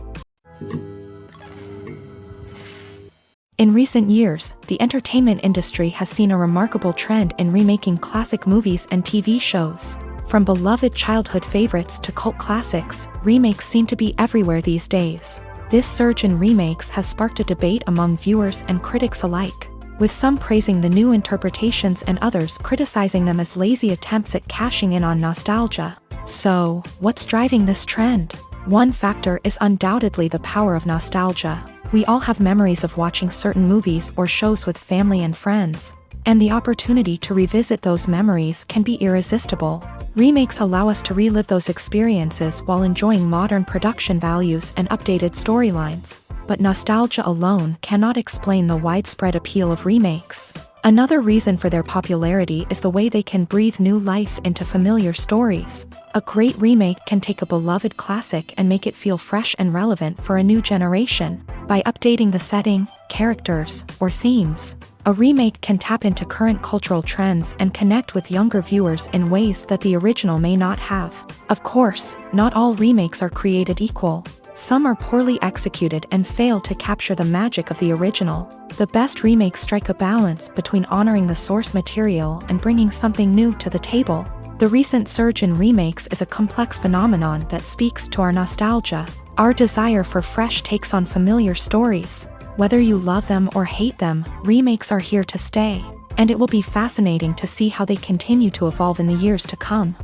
In recent years, the entertainment industry has seen a remarkable trend in remaking classic movies and TV shows. From beloved childhood favorites to cult classics, remakes seem to be everywhere these days. This surge in remakes has sparked a debate among viewers and critics alike, with some praising the new interpretations and others criticizing them as lazy attempts at cashing in on nostalgia. So, what's driving this trend? One factor is undoubtedly the power of nostalgia. We all have memories of watching certain movies or shows with family and friends, and the opportunity to revisit those memories can be irresistible. Remakes allow us to relive those experiences while enjoying modern production values and updated storylines. But nostalgia alone cannot explain the widespread appeal of remakes. Another reason for their popularity is the way they can breathe new life into familiar stories. A great remake can take a beloved classic and make it feel fresh and relevant for a new generation. By updating the setting, characters, or themes, a remake can tap into current cultural trends and connect with younger viewers in ways that the original may not have. Of course, not all remakes are created equal. Some are poorly executed and fail to capture the magic of the original. The best remakes strike a balance between honoring the source material and bringing something new to the table. The recent surge in remakes is a complex phenomenon that speaks to our nostalgia, our desire for fresh takes on familiar stories. Whether you love them or hate them, remakes are here to stay, and it will be fascinating to see how they continue to evolve in the years to come.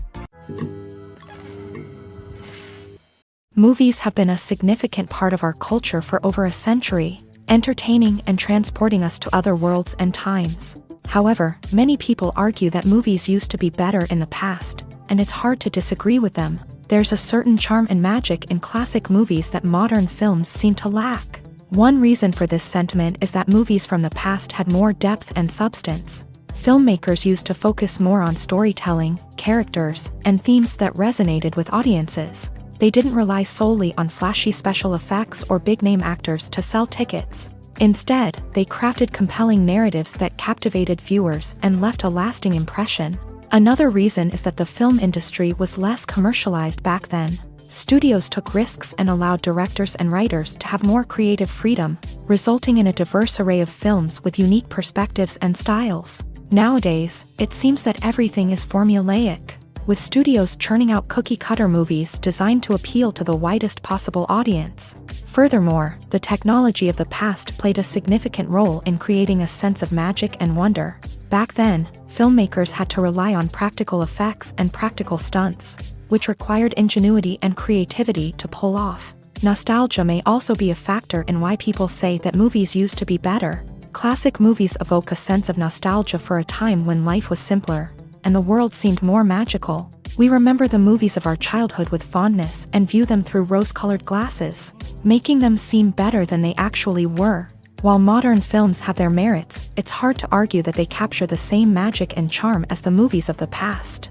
Movies have been a significant part of our culture for over a century, entertaining and transporting us to other worlds and times. However, many people argue that movies used to be better in the past, and it's hard to disagree with them. There's a certain charm and magic in classic movies that modern films seem to lack. One reason for this sentiment is that movies from the past had more depth and substance. Filmmakers used to focus more on storytelling, characters, and themes that resonated with audiences. They didn't rely solely on flashy special effects or big-name actors to sell tickets. Instead, they crafted compelling narratives that captivated viewers and left a lasting impression. Another reason is that the film industry was less commercialized back then. Studios took risks and allowed directors and writers to have more creative freedom, resulting in a diverse array of films with unique perspectives and styles. Nowadays, it seems that everything is formulaic, with studios churning out cookie-cutter movies designed to appeal to the widest possible audience. Furthermore, the technology of the past played a significant role in creating a sense of magic and wonder. Back then, filmmakers had to rely on practical effects and practical stunts, which required ingenuity and creativity to pull off. Nostalgia may also be a factor in why people say that movies used to be better. Classic movies evoke a sense of nostalgia for a time when life was simpler, and the world seemed more magical. We remember the movies of our childhood with fondness and view them through rose-colored glasses, making them seem better than they actually were. While modern films have their merits, it's hard to argue that they capture the same magic and charm as the movies of the past.